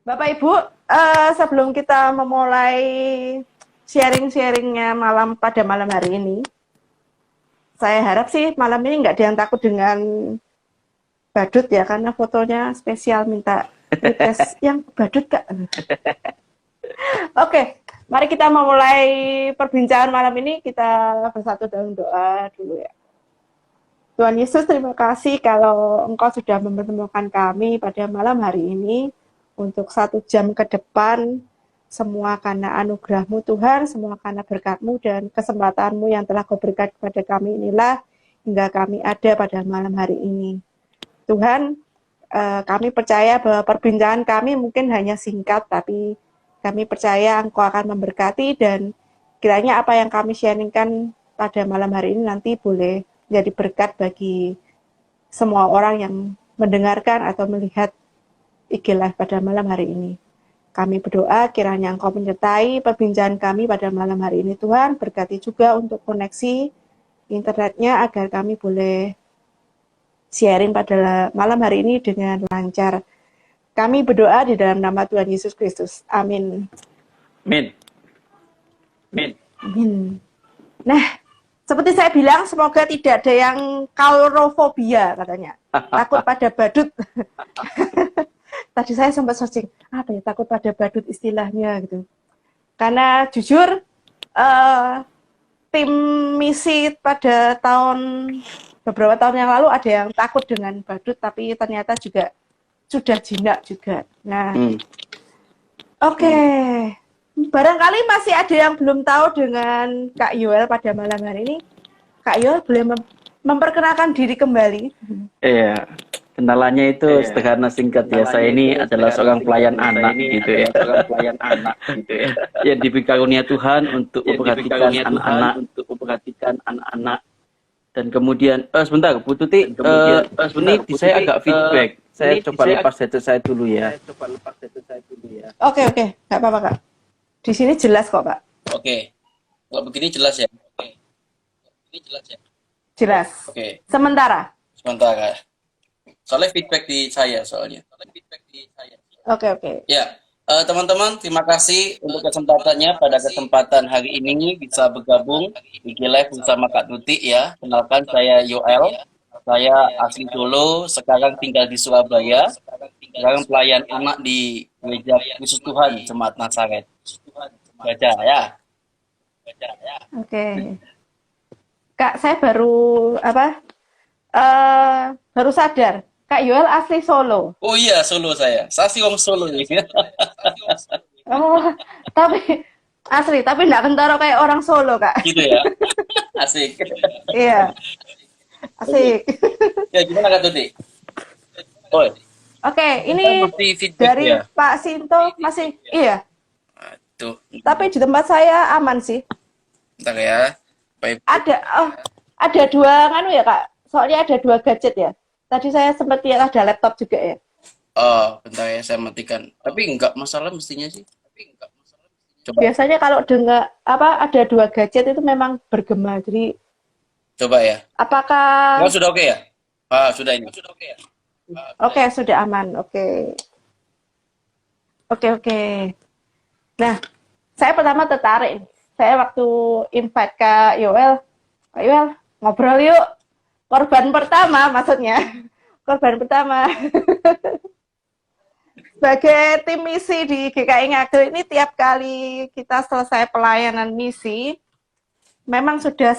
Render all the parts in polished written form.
Bapak Ibu, sebelum kita memulai sharing-sharingnya pada malam hari ini, saya harap sih malam ini nggak ada yang takut dengan badut ya, karena fotonya spesial minta request yang badut Kak. Oke, mari kita memulai perbincangan malam ini, kita bersatu dalam doa dulu ya. Tuhan Yesus, terima kasih kalau Engkau sudah mempertemukan kami pada malam hari ini untuk 1 jam ke depan, semua karena anugerah-Mu Tuhan, semua karena berkat-Mu dan kesempatan-Mu yang telah Kau berikan kepada kami inilah hingga kami ada pada malam hari ini. Tuhan, kami percaya bahwa perbincangan kami mungkin hanya singkat, tapi kami percaya Engkau akan memberkati dan kiranya apa yang kami sharingkan pada malam hari ini nanti boleh jadi berkat bagi semua orang yang mendengarkan atau melihat IG Live pada malam hari ini. Kami berdoa kiranya Engkau menyertai perbincangan kami pada malam hari ini Tuhan. Berkati juga untuk koneksi internetnya agar kami boleh sharing pada malam hari ini dengan lancar. Kami berdoa di dalam nama Tuhan Yesus Kristus. Amin. Amin. Amin. Amin. Nah, seperti saya bilang, semoga tidak ada yang kaurofobia katanya. Takut pada badut. Tadi saya sempat searching, apa ya takut pada badut istilahnya gitu. Karena jujur, tim misi pada beberapa tahun yang lalu ada yang takut dengan badut, tapi ternyata juga sudah jinak juga. Nah, oke. Barangkali masih ada yang belum tahu dengan Kak Yoel pada malam hari ini. Kak Yoel boleh memperkenalkan diri kembali. Iya, kenalannya itu sederhana singkat ya. Saya ini adalah seorang pelayan anak gitu ya. Yang diberi karunia Tuhan untuk memperhatikan anak-anak. Dan kemudian, sebentar, Bu Tuti, ini saya agak feedback. Saya coba lepas headset saya dulu ya. Oke, nggak apa-apa Kak. Di sini jelas kok, Pak. Oke. Kalau begini jelas ya? Jelas. Oke. Sementara. Soalnya feedback di saya soalnya. Oke. Ya, teman-teman, terima kasih untuk kesempatannya pada kesempatan hari ini bisa bergabung di Live bersama Kak Tuti ya. Kenalkan saya Yoel. Saya asli Solo, sekarang tinggal di Surabaya. Sekarang pelayan anak di Gereja Yesus Tuhan Jemaat Nazaret. Baca ya. Oke. Kak, saya baru baru sadar. Kak Yoel asli Solo. Oh iya, Solo saya. Saya sih orang Solo nih. Oh, tapi enggak kentaro kayak orang Solo, Kak. Gitu ya. Asik. Iya. Asik. Ya, gimana Kak Tuti? Oke, ini dari ya? Pak Sinto masih iya. Tuh. Tapi di tempat saya aman sih. Bentar ya. Ada dua ya Kak. Soalnya ada 2 gadget ya. Tadi saya sempat lihat ada laptop juga ya. Oh, bentar ya saya matikan. Tapi enggak masalah mestinya sih. Coba. Biasanya kalau ada 2 gadget itu memang bergema. Jadi coba ya. Apakah sudah oke ya? Sudah ini. Oke, sudah aman. Oke. Nah, saya pertama tertarik. Saya waktu invite Kak Yoel, ngobrol yuk. Korban pertama maksudnya. Korban pertama. Sebagai tim misi di GKI Ngagel ini tiap kali kita selesai pelayanan misi, memang sudah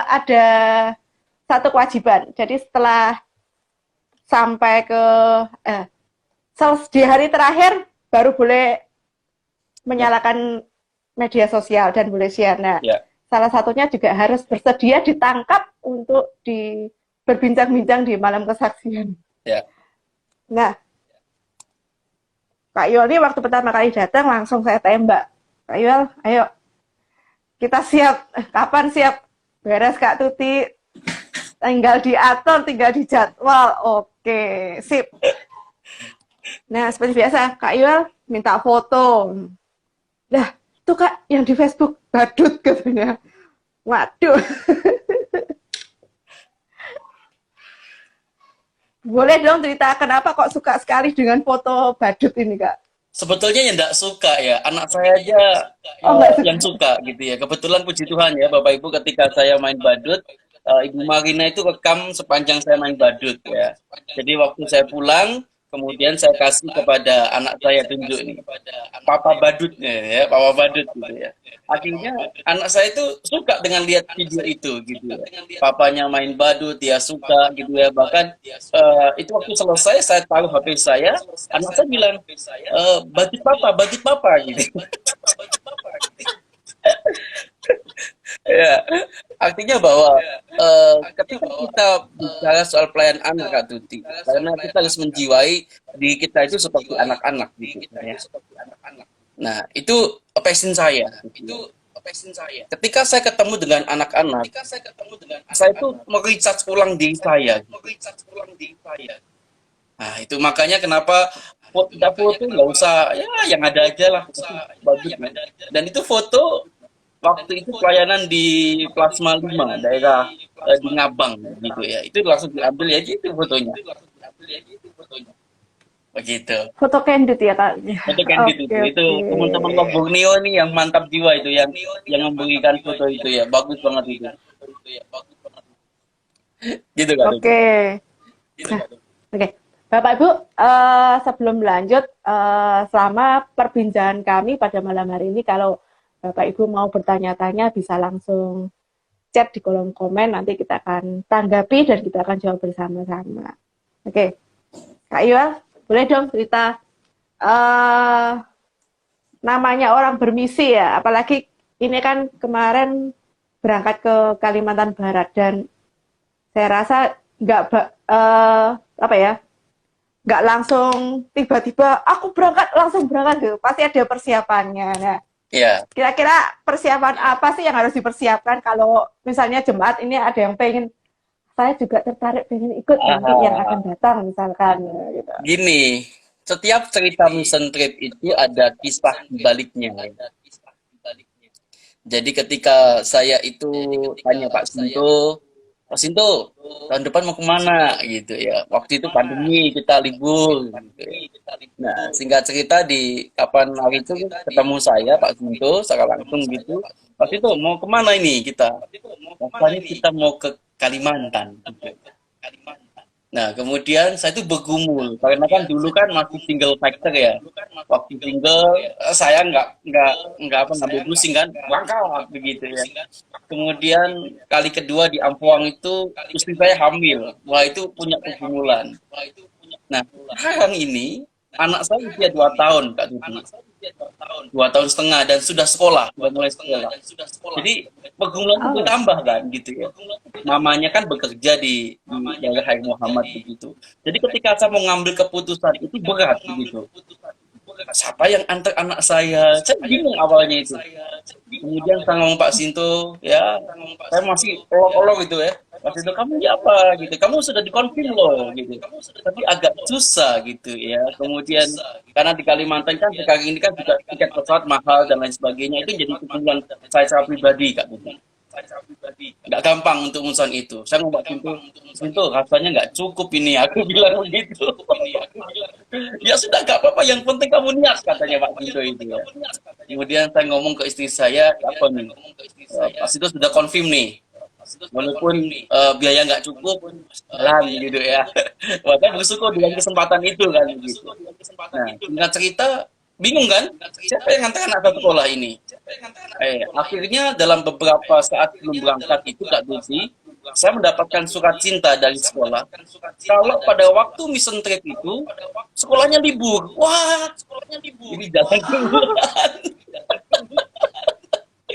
ada satu kewajiban. Jadi setelah sampai ke di hari terakhir baru boleh menyalakan media sosial dan boleh share. Nah, salah satunya juga harus bersedia ditangkap untuk berbincang-bincang di malam kesaksian. Ya. Nah, Kak Yoel ini waktu pertama kali datang langsung saya tembak. Kak Yoel, ayo kita siap. Kapan siap? Beres Kak Tuti. Tinggal diatur, tinggal dijadwal. Oke, sip. Nah, seperti biasa, Kak Yoel minta foto. Lah, tuh Kak, yang di Facebook badut katanya. Waduh. Boleh dong cerita kenapa kok suka sekali dengan foto badut ini, Kak? Sebetulnya yang enggak suka ya, anak saya aja Oh, nggak suka. yang suka gitu ya. Kebetulan puji Tuhan ya, Bapak Ibu ketika saya main badut, Ibu Marina itu rekam sepanjang saya main badut ya. Jadi waktu saya pulang, kemudian saya kasih kepada anak saya tunjuk nih, Papa Badutnya ya, Papa Badut gitu ya. Akhirnya anak saya itu suka dengan lihat video itu gitu ya. Papanya main badut, dia suka gitu ya. Bahkan itu waktu selesai saya taruh HP saya, anak saya bilang, badut papa gitu. Ya, artinya bahwa ketika kita bicara soal pelayan anak Kak Tuti, karena kita harus menjiwai diri kita itu seperti anak-anak gitu ya. Nah, itu passion saya. Gitu. Ketika saya ketemu dengan anak-anak, saya itu merecharge ulang diri saya. Nah, itu makanya kenapa kita foto nggak usah ya yang ada aja lah, itu bagus ya. Dan itu foto waktu itu pelayanan di Plasma 5 daerah di Ngabang gitu ya. Itu langsung diambil ya gitu fotonya. Begitu. Foto candid ya, Kak? Foto candid Oke, itu oke. teman-teman Love Borneo nih yang mantap jiwa itu yang memberikan foto itu ya. Bagus banget itu. Gitu kan. Oke. Nah, oke. Bapak Ibu, sebelum lanjut, selama perbincangan kami pada malam hari ini, kalau Bapak Ibu mau bertanya-tanya bisa langsung chat di kolom komen, nanti kita akan tanggapi dan kita akan jawab bersama-sama. Oke, Kak Yuel, boleh dong cerita namanya orang bermisi ya, apalagi ini kan kemarin berangkat ke Kalimantan Barat dan saya rasa nggak langsung tiba-tiba aku langsung berangkat gitu, pasti ada persiapannya. Nah, Iya. kira-kira persiapan apa sih yang harus dipersiapkan kalau misalnya jemaat ini ada yang pengen, saya juga tertarik pengen ikut nanti yang akan datang misalkan gitu. Gini, setiap cerita mission trip itu ada kisah di baliknya. Jadi ketika saya itu tanya Pak Sinto, tahun depan mau kemana gitu ya. Waktu itu pandemi, kita libur. Gitu ya. Nah, singkat cerita di kapan hari itu ketemu saya Pak Sinto secara langsung gitu. Pak Sinto mau kemana ini kita? Rasanya kita mau ke Kalimantan. Gitu. Nah, kemudian saya itu bergumul karena kan dulu kan masih single factor ya. Waktu single saya nggak apa ngambil pusing kan, langkah begitu ya. Kemudian kali kedua di Ampoang itu istri saya hamil. Wah, itu punya pergumulan. Nah, sekarang ini anak saya usia 2 tahun, Kak Tuti. 2 tahun setengah dan sudah mulai sekolah. Jadi pergumulan itu bertambah kan gitu ya. Mamanya kan bekerja di daerah Hai Muhammad begitu. Jadi ketika saya mau ngambil keputusan itu berat begitu. Siapa yang antar anak saya? Saya bingung awalnya itu. Kemudian saya ngomong Pak Sinto, ya saya masih olok-olok gitu ya. Pak Sinto, kamu ya apa gitu? Kamu sudah dikonfirm loh gitu. Tapi agak susah gitu ya. Kemudian karena di Kalimantan kan sekarang ini kan juga tiket pesawat mahal dan lain sebagainya, itu jadi kebutuhan saya secara pribadi Kak Budi. Nggak gampang untuk urusan itu. Saya ngomong Sinto rasanya nggak cukup ini. Aku bilang begitu. Ya sudah nggak apa-apa. Yang penting kamu niat katanya Pak Sinto itu ya. Kemudian saya ngomong ke istri saya, apa nih? Pak Sinto sudah confirm nih. Walaupun biaya nggak cukup, jalan gitu ya. Makanya bersyukur dengan kesempatan itu kan gitu. Nah, singkat cerita, bingung kan? Siapa yang ngantar anak ke sekolah ini? Akhirnya dalam beberapa saat sebelum berangkat itu Kak Desi, saya mendapatkan surat cinta dari sekolah. Kalau pada waktu mission trip itu, sekolahnya libur. Wah, ini jalan keluar.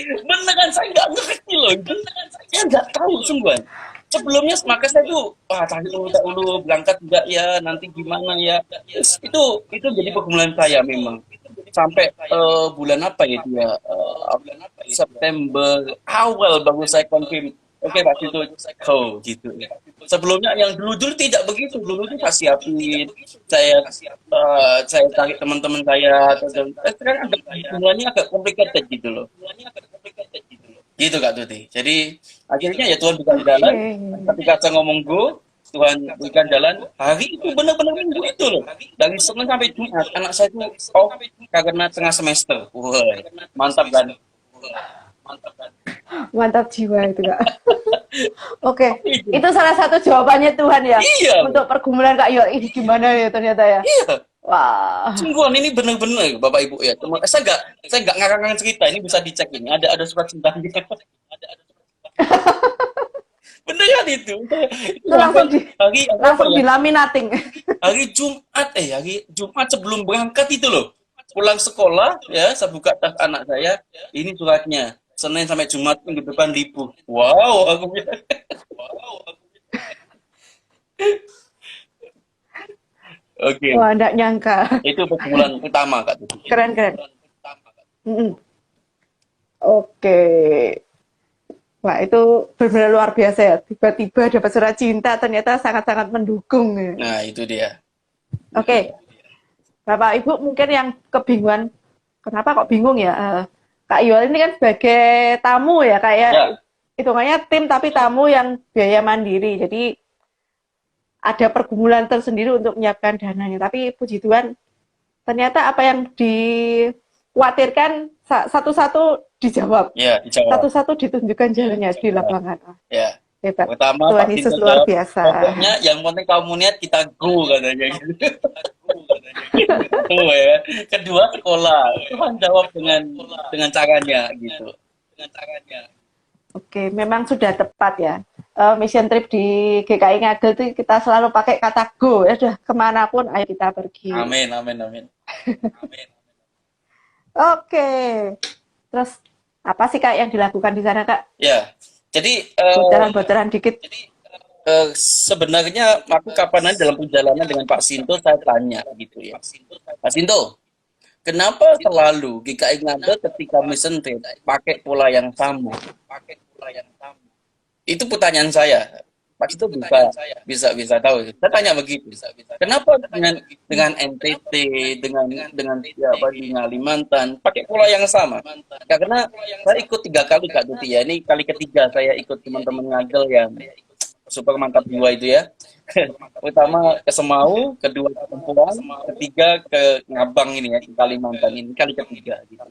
Beneran saya nggak ngerti loh itu. Saya nggak tahu sungguhan. Sebelumnya maka saya tuh tadi dulu berangkat juga ya nanti gimana ya. Itu jadi pergumulan saya memang. Sampai bulan apa ya itu ya? September awal baru saya confirm. Oke Pak Tito, gitu ya. Sebelumnya yang dulu tidak begitu. Dulu tuh saya siapin, saya tarik teman-teman saya. Sekarang hubungannya agak complicated gitu loh. Gitu Kak Tuti. Jadi akhirnya ya Tuhan bukan jalan. Ketika saya ngomong go, Tuhan berikan jalan, hari itu benar-benar minggu itu loh. Dari Senin sampai Jumat, anak saya itu off karena tengah semester. Wah, mantap kan? Mantap jiwa itu Kak. Oke, itu salah satu jawabannya Tuhan ya Iya, untuk pergumulan Kak Yo ini gimana ya ternyata ya. iya. Wah, Sungguhan ini benar-benar Bapak Ibu ya. Saya nggak ngarang-ngarang cerita. Ini bisa dicek ini. Ada surat cintanya. Beneran itu. itu langsung hari apa langsung ya? dilaminating. Hari Jumat sebelum berangkat itu loh. Pulang sekolah ya, saya buka tas anak saya. Ini suratnya. Senin sampai Jumat minggu depan libur. Wow, aku bilang. Oke, Wah, enggak nyangka. itu pergumulan utama Kak Tuti. Keren. Mm-mm. Oke. Wah, itu benar-benar luar biasa ya. Tiba-tiba dapat surat cinta ternyata sangat-sangat mendukung ya. Nah, itu dia. Oke. Bapak Ibu mungkin yang kebingungan, kenapa kok bingung ya? Kak Iwal ini kan sebagai tamu ya, kayak Ya. hitungannya tim tapi tamu yang biaya mandiri. Jadi ada pergumulan tersendiri untuk menyiapkan dananya. Tapi puji Tuhan, ternyata apa yang dikhawatirkan satu-satu dijawab. Ya, dijawab. Satu-satu ditunjukkan jalannya di lapangan. Ya. Hebat. Pertama, Tuhan Pak Yesus Sinto luar jawab, biasa. pokoknya yang penting kamu niat kita go katanya gitu. Tuh ya. Kedua sekolah. Tuhan jawab dengan caranya gitu. Oke, memang sudah tepat ya. Mission trip di GKI Ngagel itu kita selalu pakai kata go. Ya sudah kemanapun ayo kita pergi. Amin. Oke. Terus apa sih Kak yang dilakukan di sana Kak? Ya. Jadi Bocoran-bocoran dikit. sebenarnya aku kapan aja dalam perjalanan dengan Pak Sinto saya tanya gitu ya. Pak Sinto, kenapa selalu GKI Ngagel ketika mission trip pakai pola yang sama? Itu pertanyaan saya. Pak Sinto bisa tahu. Saya tanya begitu. Kenapa dengan NTT dengan ya, apa, di Kalimantan pakai pola yang sama? Karena saya ikut 3 kali Kak Tuti ya. Ini kali ketiga saya ikut teman-teman Ngagel yang super mantap jiwa itu ya. Pertama ke Semau, kedua ke Tempuan, ketiga ke Ngabang ini ya, di Kalimantan ini kali ketiga gitu.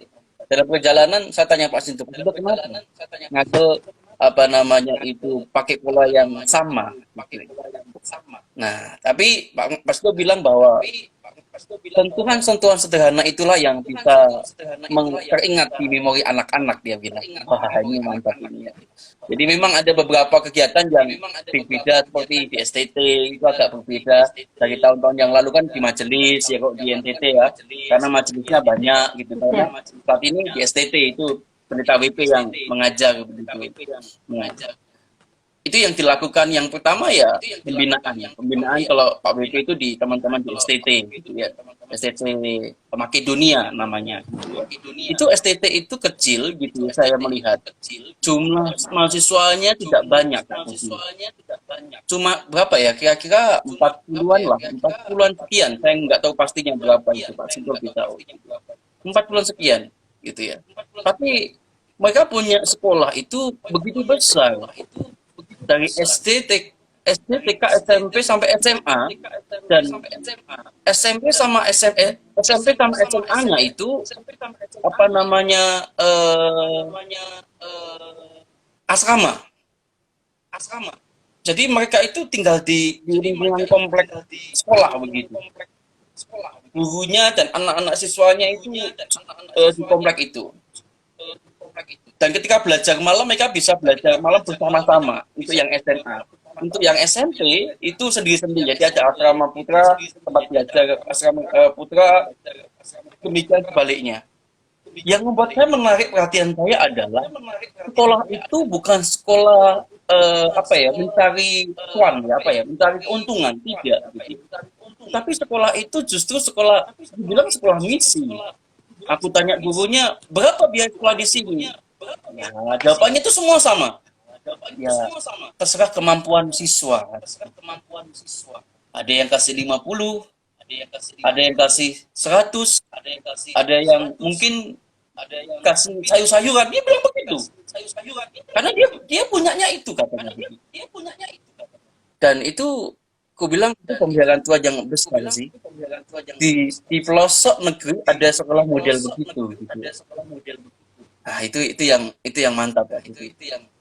Dalam perjalanan saya tanya Pak Sinto, kenapa Ngagel apa namanya itu pakai pola yang sama? Nah, tapi Pak Sinto bilang bahwa sentuhan-sentuhan sederhana itulah yang bisa teringat di memori anak-anak, dia bilang. Wah, ini mantap ini ya. Jadi memang ada beberapa kegiatan yang berbeda seperti di STT itu agak berbeda dari tahun-tahun yang lalu kan di majelis ya kok di NTT ya karena majelisnya banyak gitu karena saat ini di STT itu pendeta WP yang mengajar itu yang dilakukan yang pertama ya pembinaan kalau Pak WP itu di teman-teman di STT gitu ya STT Makedonia namanya itu STT itu kecil gitu ya, saya melihat jumlah mahasiswanya tidak banyak cuma berapa ya kira-kira 40-an lah 40-an sekian saya nggak tahu pastinya berapa itu Pak Sinto bisa 40-an sekian gitu ya tapi mereka punya sekolah itu begitu besar dari SD, TK, SMP sampai SMA dan SMP sama SMA-nya itu apa namanya asrama. Jadi mereka itu tinggal di lingkungan komplek sekolah begitu. Gurunya dan anak-anak siswanya itu di komplek itu. Dan ketika belajar malam mereka bisa belajar malam bersama-sama untuk yang SMA. Untuk yang SMP itu sendiri-sendiri. Jadi ada asrama putra, tempat belajar asrama putra, demikian sebaliknya. Yang membuat saya menarik perhatian saya adalah sekolah itu bukan sekolah mencari cuan mencari keuntungan tidak. Gitu. Tapi sekolah itu justru dibilang sekolah misi. Aku tanya gurunya berapa biaya sekolah di sini? Ya, jawabannya itu semua sama. Ya, terserah kemampuan siswa. Ada yang kasih 50, ada yang kasih 100, ada yang mungkin kasih sayur-sayuran. Dia bilang begitu. Karena dia punyanya itu katanya. Dan itu aku bilang itu pembelajaran Tuhan yang besar sih. Di pelosok negeri ada sekolah model begitu gitu. Nah, itu yang mantap ya gitu.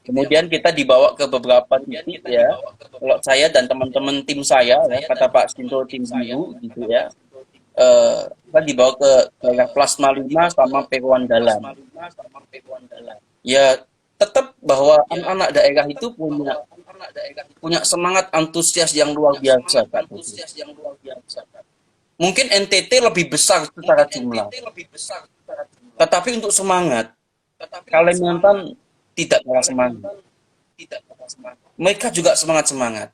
Kemudian kita dibawa ke beberapa titik ya. Kalau saya dan teman-teman tim saya ya, kata Pak Sinto tim biru gitu ya. Kita dibawa ke daerah Plasma 5 sama Peruan Dalam. Ya, tetap bahwa anak-anak daerah itu punya semangat antusias yang luar biasa, Kak. Mungkin NTT lebih besar secara jumlah, tetapi untuk semangat, Kalimantan tidak kalah semangat. Mereka juga semangat-semangat.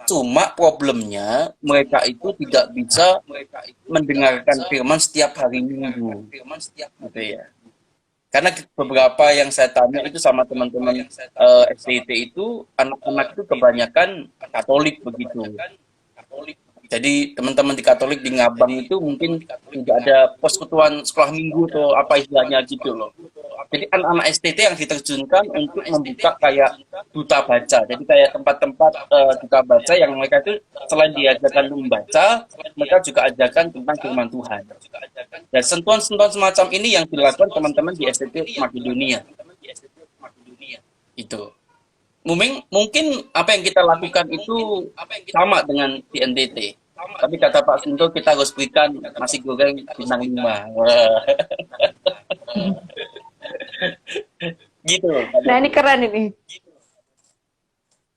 Cuma problemnya mereka itu tidak bisa mendengarkan firman setiap hari Minggu. Gitu ya. Karena beberapa yang saya tanya itu sama teman-teman STT itu, anak-anak itu kebanyakan Katolik begitu. Jadi teman-teman di Katolik di Ngabang itu mungkin tidak ada persekutuan sekolah minggu atau apa istilahnya gitu loh. Jadi anak-anak STT yang diterjunkan untuk membuka kayak duta baca. Jadi kayak tempat-tempat duta baca yang mereka itu selain diajarkan membaca, mereka juga ajarkan tentang firman Tuhan. Dan sentuhan-sentuhan semacam ini yang dilakukan teman-teman di STT Makedonia. Itu. Mungkin apa yang kita lakukan itu sama dengan di NTT. Tapi kata Pak Sinto kita harus berikan nasi goreng bintang 5. Gitu. Nah ini keren ini.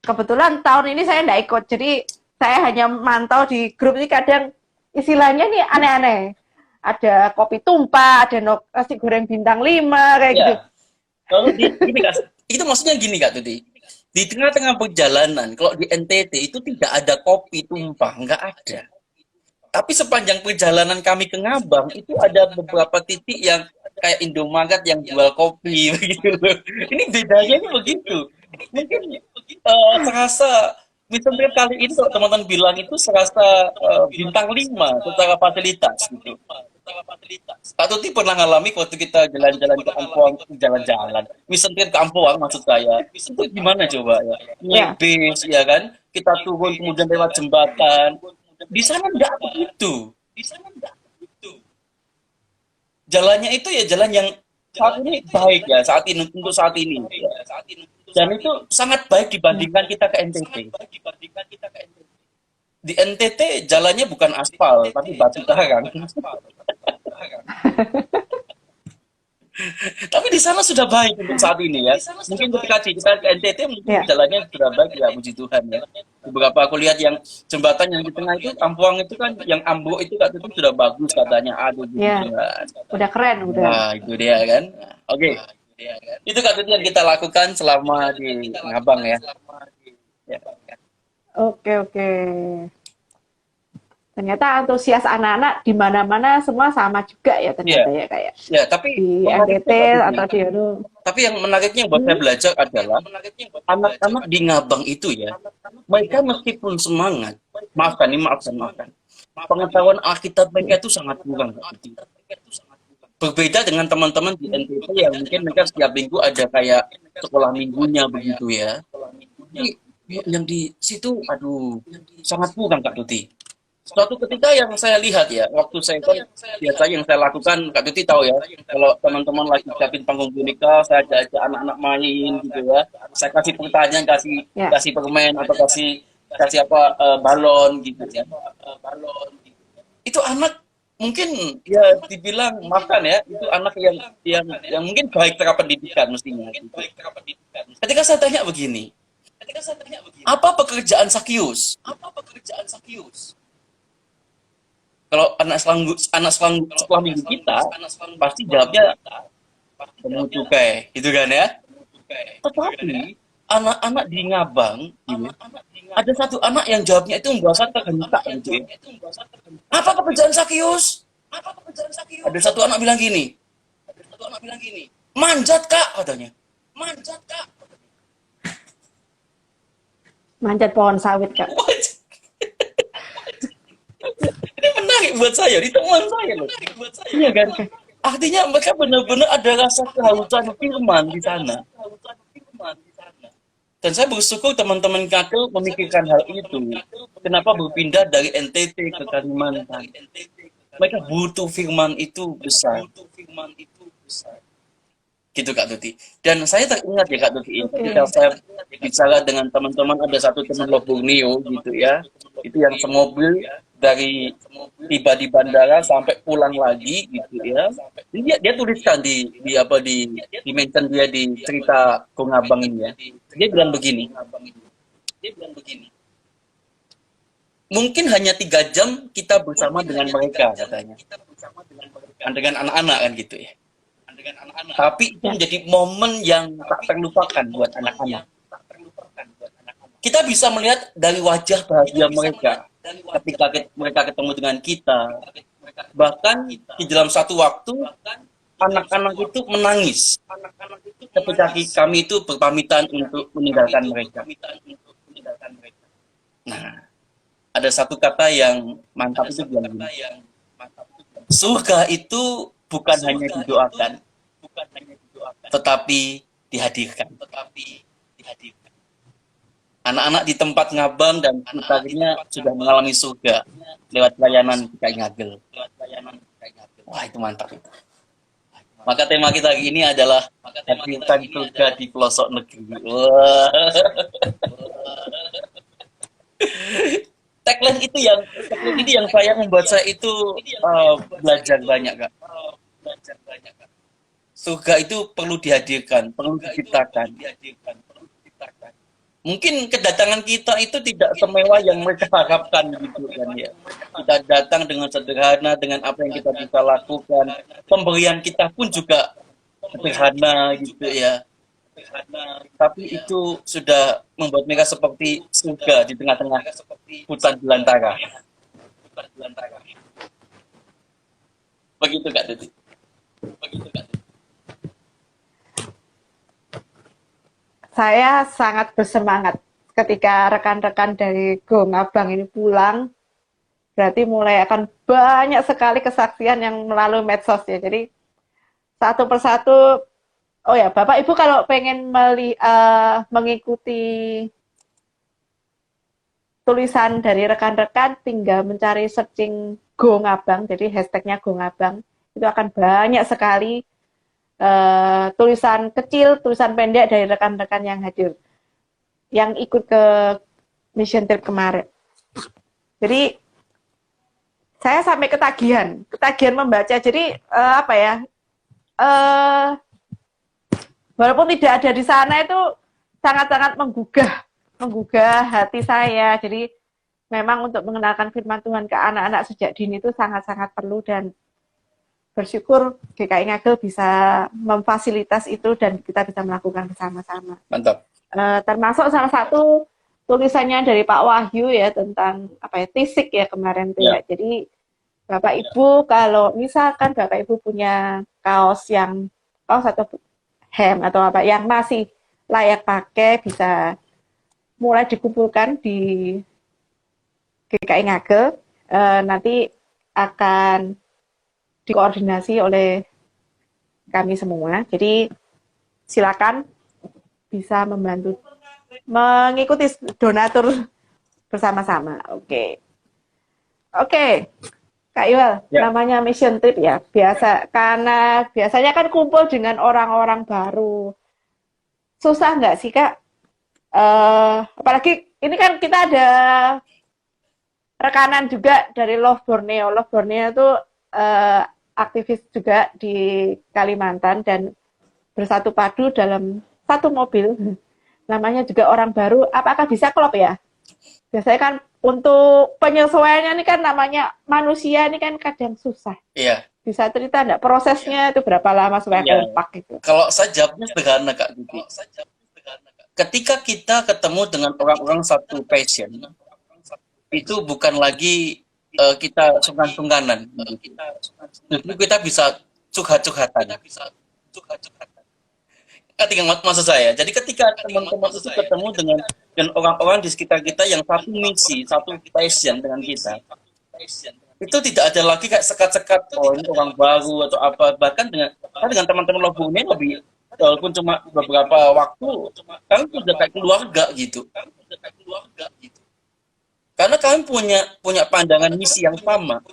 Kebetulan tahun ini saya nggak ikut, jadi saya hanya mantau di grup ini. Kadang istilahnya nih aneh-aneh. Ada kopi tumpah, ada nasi goreng bintang 5 kayak gitu. Kalau gini Kak, itu maksudnya gini Kak Tuti. Di tengah-tengah perjalanan, kalau di NTT itu tidak ada kopi tumpah, nggak ada. Tapi sepanjang perjalanan kami ke Ngabang, itu ada beberapa titik yang kayak Indomaret yang jual kopi, begitu loh. Ini bedanya ini begitu. Mungkin serasa, misalnya kali ini kalau teman-teman bilang itu serasa bintang 5 secara fasilitas, gitu. Pak Tuti pernah ngalami waktu kita jalan-jalan ke Ampoang, jalan-jalan. Misalnya ke Ampoang maksud saya, itu gimana coba ya? Naik bis, ya kan? Kita turun kemudian lewat jembatan. Di sana enggak begitu. Jalannya itu ya jalan yang saat ini baik ya, untuk saat ini. Ya. Dan itu sangat baik dibandingkan kita ke NTT. Di NTT jalannya bukan aspal, tapi batu karang. Tapi di sana sudah baik untuk saat ini ya. Mungkin ketika kita ke NTT mungkin jalannya sudah baik ya, puji Tuhan ya. Beberapa aku lihat yang jembatan yang di tengah itu, Ampuang itu kan, yang ambruk itu kan itu sudah bagus katanya. Aduh, udah keren, udah. Nah, itu dia kan. Oke. Itu kan itu yang kita lakukan selama di Ngabang ya. Oke. Ternyata antusias anak-anak di mana-mana semua sama juga ya ternyata ya kayak. Ya, tapi di NTT atau di Tapi yang menariknya buat saya belajar adalah anak-anak di Ngabang itu ya, mereka meskipun semangat, maafkan, pengetahuan Alkitab mereka itu sangat kurang. Berbeda dengan teman-teman di NTT yang mungkin mereka setiap minggu ada kayak sekolah minggunya begitu ya. Yang di situ, aduh, sangat kurang Kak Tuti. Suatu ketika yang saya lihat ya, waktu saya kan biasa yang saya lakukan, Kak Tuti tahu ya, kalau teman-teman lagi siapin panggung boneka, saya ajak anak-anak main gitu ya. Saya kasih pertanyaan, kasih permen atau kasih balon gitu ya. Itu anak mungkin ya dibilang makan ya, itu anak yang mungkin baik cara pendidikan mestinya. Gitu. Ketika saya tanya begini, apa pekerjaan Sakius? Kalau anak sekolah minggu kita pasti jawabnya temu cukai, gitu kan ya. Tetapi anak-anak di Ngabang, gitu, ada satu anak yang jawabnya itu membuat terhentak, gitu ya. Apa pekerjaan Sakius? Ada satu anak bilang gini, manjat kak katanya. Manjat pohon sawit kak. Ini menarik buat saya, di teman saya loh. Iya kan? Artinya mereka benar-benar ada rasa kehausan firman di sana. Dan saya bersyukur teman-teman kakek memikirkan hal itu. Kenapa berpindah dari NTT ke Kalimantan? Mereka butuh firman itu besar. Gitu Kak Tuti. Dan saya teringat ya Kak Tuti, ketika saya bicara dengan teman-teman, ada satu teman lo Borneo gitu ya, itu yang semobil dari tiba di bandara sampai pulang lagi gitu ya. Dia tuliskan di mention dia di cerita Kong Abang ini ya. Dia bilang begini. Mungkin hanya 3 jam kita bersama dengan mereka katanya. Dengan anak-anak kan gitu ya. Tapi itu menjadi momen yang tak terlupakan buat anak-anak. Kita bisa melihat dari wajah bahagia mereka ketika mereka ketemu dengan kita. Bahkan di dalam satu waktu, anak-anak itu menangis ketika kami itu berpamitan untuk meninggalkan mereka. Nah, ada satu kata yang mantap itu bilang gini, surga itu bukan hanya didoakan, tetapi dihadirkan. Anak-anak di tempat Ngabang dan sekitarnya sudah mengalami surga lewat pelayanan PKI Ngagel. Wah, itu mantap itu. Maka tema kita hari ini adalah hadirkan surga di pelosok negeri. Wah. Tagline ini yang saya membuat saya itu belajar banyak, Kak. Surga itu perlu dihadirkan, perlu diciptakan. Mungkin kedatangan kita itu tidak semewah yang mereka harapkan gitu kan ya. Kita datang dengan sederhana, dengan apa yang kita bisa lakukan. Pemberian kita pun juga sederhana gitu ya. Tapi itu sudah membuat mereka seperti surga di tengah-tengah hutan belantara. Begitu Kak Tuti. Saya sangat bersemangat ketika rekan-rekan dari Go Ngabang ini pulang. Berarti mulai akan banyak sekali kesaksian yang melalui medsos ya. Jadi satu persatu, oh ya Bapak Ibu kalau pengen mengikuti tulisan dari rekan-rekan, tinggal mencari searching Go Ngabang, jadi hashtagnya Go Ngabang. Itu akan banyak sekali tulisan kecil, tulisan pendek dari rekan-rekan yang hadir, yang ikut ke mission trip kemarin. Jadi saya sampai ketagihan membaca. Jadi apa ya? Walaupun tidak ada di sana itu sangat-sangat menggugah hati saya. Jadi memang untuk mengenalkan firman Tuhan ke anak-anak sejak dini itu sangat-sangat perlu, dan bersyukur GKI Ngagel bisa memfasilitas itu dan kita bisa melakukan bersama-sama. Mantap. Termasuk salah satu tulisannya dari Pak Wahyu ya tentang apa ya, tisik ya kemarin tuh ya. Jadi Bapak Ibu kalau misalkan Bapak Ibu punya kaos atau hem atau apa yang masih layak pakai, bisa mulai dikumpulkan di GKI Ngagel. Nanti akan dikoordinasi oleh kami semua. Jadi silakan bisa membantu mengikuti donatur bersama-sama. Oke. Kak Iwal, namanya mission trip ya. Karena biasanya kan kumpul dengan orang-orang baru. Susah nggak sih Kak? Apalagi ini kan kita ada rekanan juga dari Love Borneo. Love Borneo itu aktivis juga di Kalimantan dan bersatu padu dalam satu mobil. Namanya juga orang baru. Apakah bisa klop ya? Biasanya kan untuk penyesuaiannya ini kan namanya manusia ini kan kadang susah. Iya. Bisa cerita enggak prosesnya itu berapa lama supaya kompak gitu? Kalau saya jawabnya sederhana Kak Gigi. Ketika kita ketemu dengan orang-orang satu passion, itu bukan lagi kita sungkan-sungkanan. Justru kita bisa curhat-curhatan. Maksud saya, jadi ketika teman-teman itu ketemu dengan orang-orang di sekitar kita yang satu misi, satu passion dengan kita, itu tidak ada lagi kayak sekat-sekat, oh ini orang baru atau apa. Bahkan dengan teman-teman Lobune walaupun cuma beberapa waktu, kami sudah kayak keluarga gitu. Karena kami punya pandangan misi yang sama,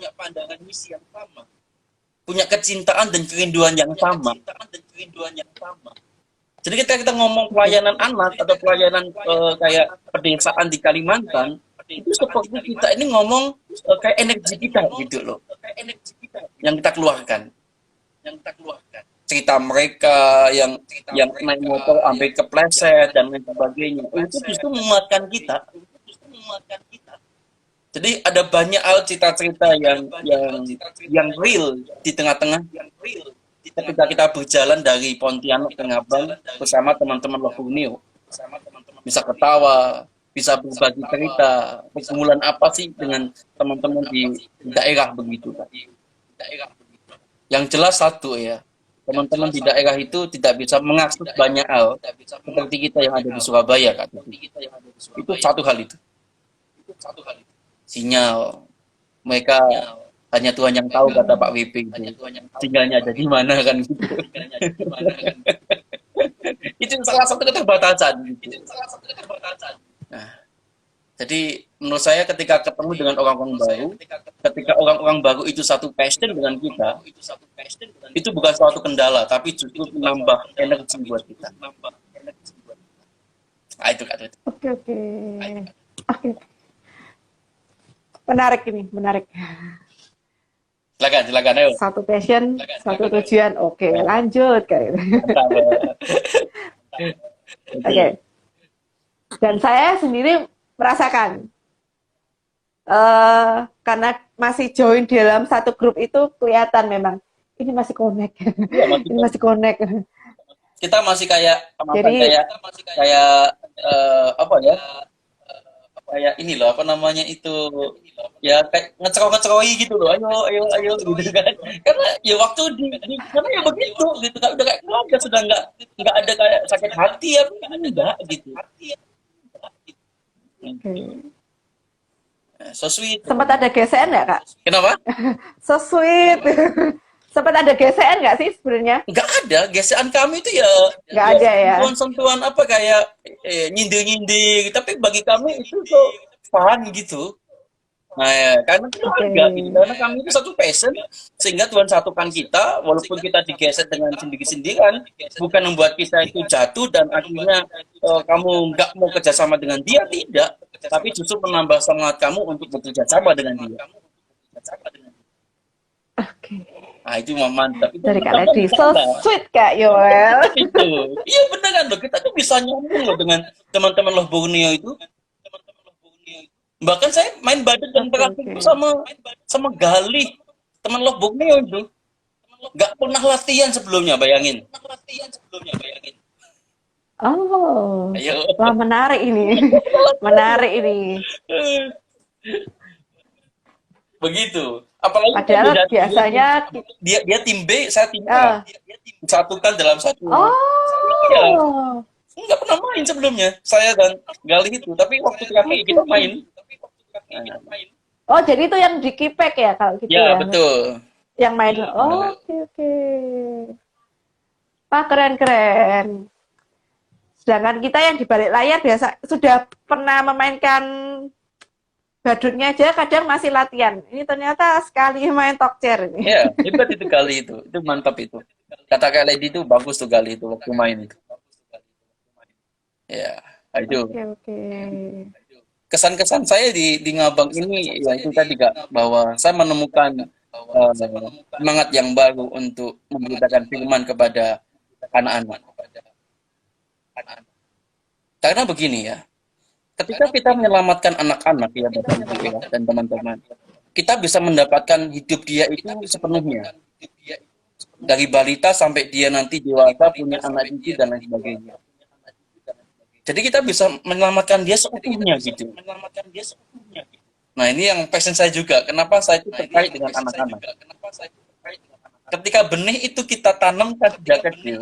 punya kecintaan dan kerinduan yang sama. Jadi kita ngomong pelayanan anak atau pelayanan kayak pedesaan di Kalimantan, itu seperti kita ini ngomong kayak energi kita gitu loh, yang kita keluarkan. Cerita mereka yang naik motor sampai kepleset dan lain sebagainya, itu justru menguatkan kita. Jadi ada banyak hal cerita-cerita yang real di tengah-tengah ketika kita berjalan dari Pontianak ke Ngabang bersama teman-teman Love Borneo. Bisa ketawa, bisa berbagi cerita, pergumulan apa sih dengan teman-teman di daerah begitu. Yang jelas satu ya, teman-teman di daerah itu tidak bisa mengakses banyak hal seperti kita yang ada di Surabaya, Kak. Itu satu hal itu. Sinyal. Mereka hanya Tuhan yang tahu, kata Pak WP itu. Sinyalnya ada di mana kan gitu. Itu salah satu keterbatasan gitu. Nah, jadi menurut saya ketika ketemu dengan orang-orang baru, ketika orang-orang baru itu satu passion dengan kita, itu bukan suatu kendala, tapi justru menambah energi buat kita. Nah, itu Kak. Oke. Menarik ini, menarik. Silakan, ayo. Satu passion, satu tujuan. Oke, lanjut kayak gitu. Oke. Dan saya sendiri merasakan karena masih join di dalam satu grup itu kelihatan memang ini masih connect. Ini masih connect. Kita masih kayak Jadi, apa ya? Kayak ini loh, apa namanya itu, ya kayak ngeceroy gitu loh, ayo gitu kan. Karena ya waktu karena ya begitu gitu kan, udah kayak keluarga, sudah nggak ada kayak sakit hati ya, enggak gitu. So sweet. sempat ada gesekan nggak, Kak? Kenapa? So sweet. Sempat ada gesekan nggak sih sebenarnya? Nggak ada, gesekan kami itu ya Nggak ada ya? sentuhan apa kayak nyindir-nyindir, tapi bagi kami itu tuh fun gitu. Nah, ya, karena keluarga gitu, karena kami itu satu passion, sehingga Tuhan satukan kita, walaupun kita digeser dengan sendiri-sendirian, bukan membuat kita itu jatuh dan akhirnya kamu nggak mau kerjasama dengan dia, tidak, tapi justru menambah semangat kamu untuk bekerja sama dengan dia. Oke. Nah, itu mantap. Itu Dari Kak Lady, so sweet Kak Yoel. Itu, iya bener kan loh, kita tuh bisa nyambung loh dengan teman-teman Love Borneo itu. Bahkan saya main badut dan praktik itu sama Galih, teman Love Borneo itu. Nggak pernah latihan sebelumnya, bayangin. Oh, Ayo. wah menarik ini. Menarik ini. Begitu. Apalagi Padahal biasanya dia tim B, saya tim A. Disatukan dalam satu. Iya. oh, Nggak pernah main sebelumnya, saya dan Galih itu. Tapi waktu terakhir kita main. oh jadi itu yang di Kipek ya kalau gitu Ya, ya? betul. Yang main. Oh, oke. Wah, keren. Sedangkan kita yang di balik layar biasa sudah pernah memainkan badutnya aja kadang masih latihan. Ini ternyata sekali main talk chair ini. Ya, hebat itu Galih itu. Itu mantap itu. Kata Kak Lady itu bagus tuh Galih itu waktu main itu. Ya, itu. Oke. Kesan-kesan saya di Ngabang ini ya itu tadi Kak, bahwa saya menemukan semangat yang baru untuk memberitakan firman kepada anak-anak. Karena begini ya, ketika kita menyelamatkan anak-anak ya Bapak Ibu ya, dan teman-teman, kita bisa mendapatkan hidup dia itu sepenuhnya. Dari balita sampai dia nanti dewasa, punya anak cucu dan lain sebagainya. Jadi kita bisa menyelamatkan dia seutuhnya gitu. Nah ini yang passion saya juga. Kenapa saya itu terkait dengan anak-anak. Ketika benih itu kita tanamkan sejak kecil,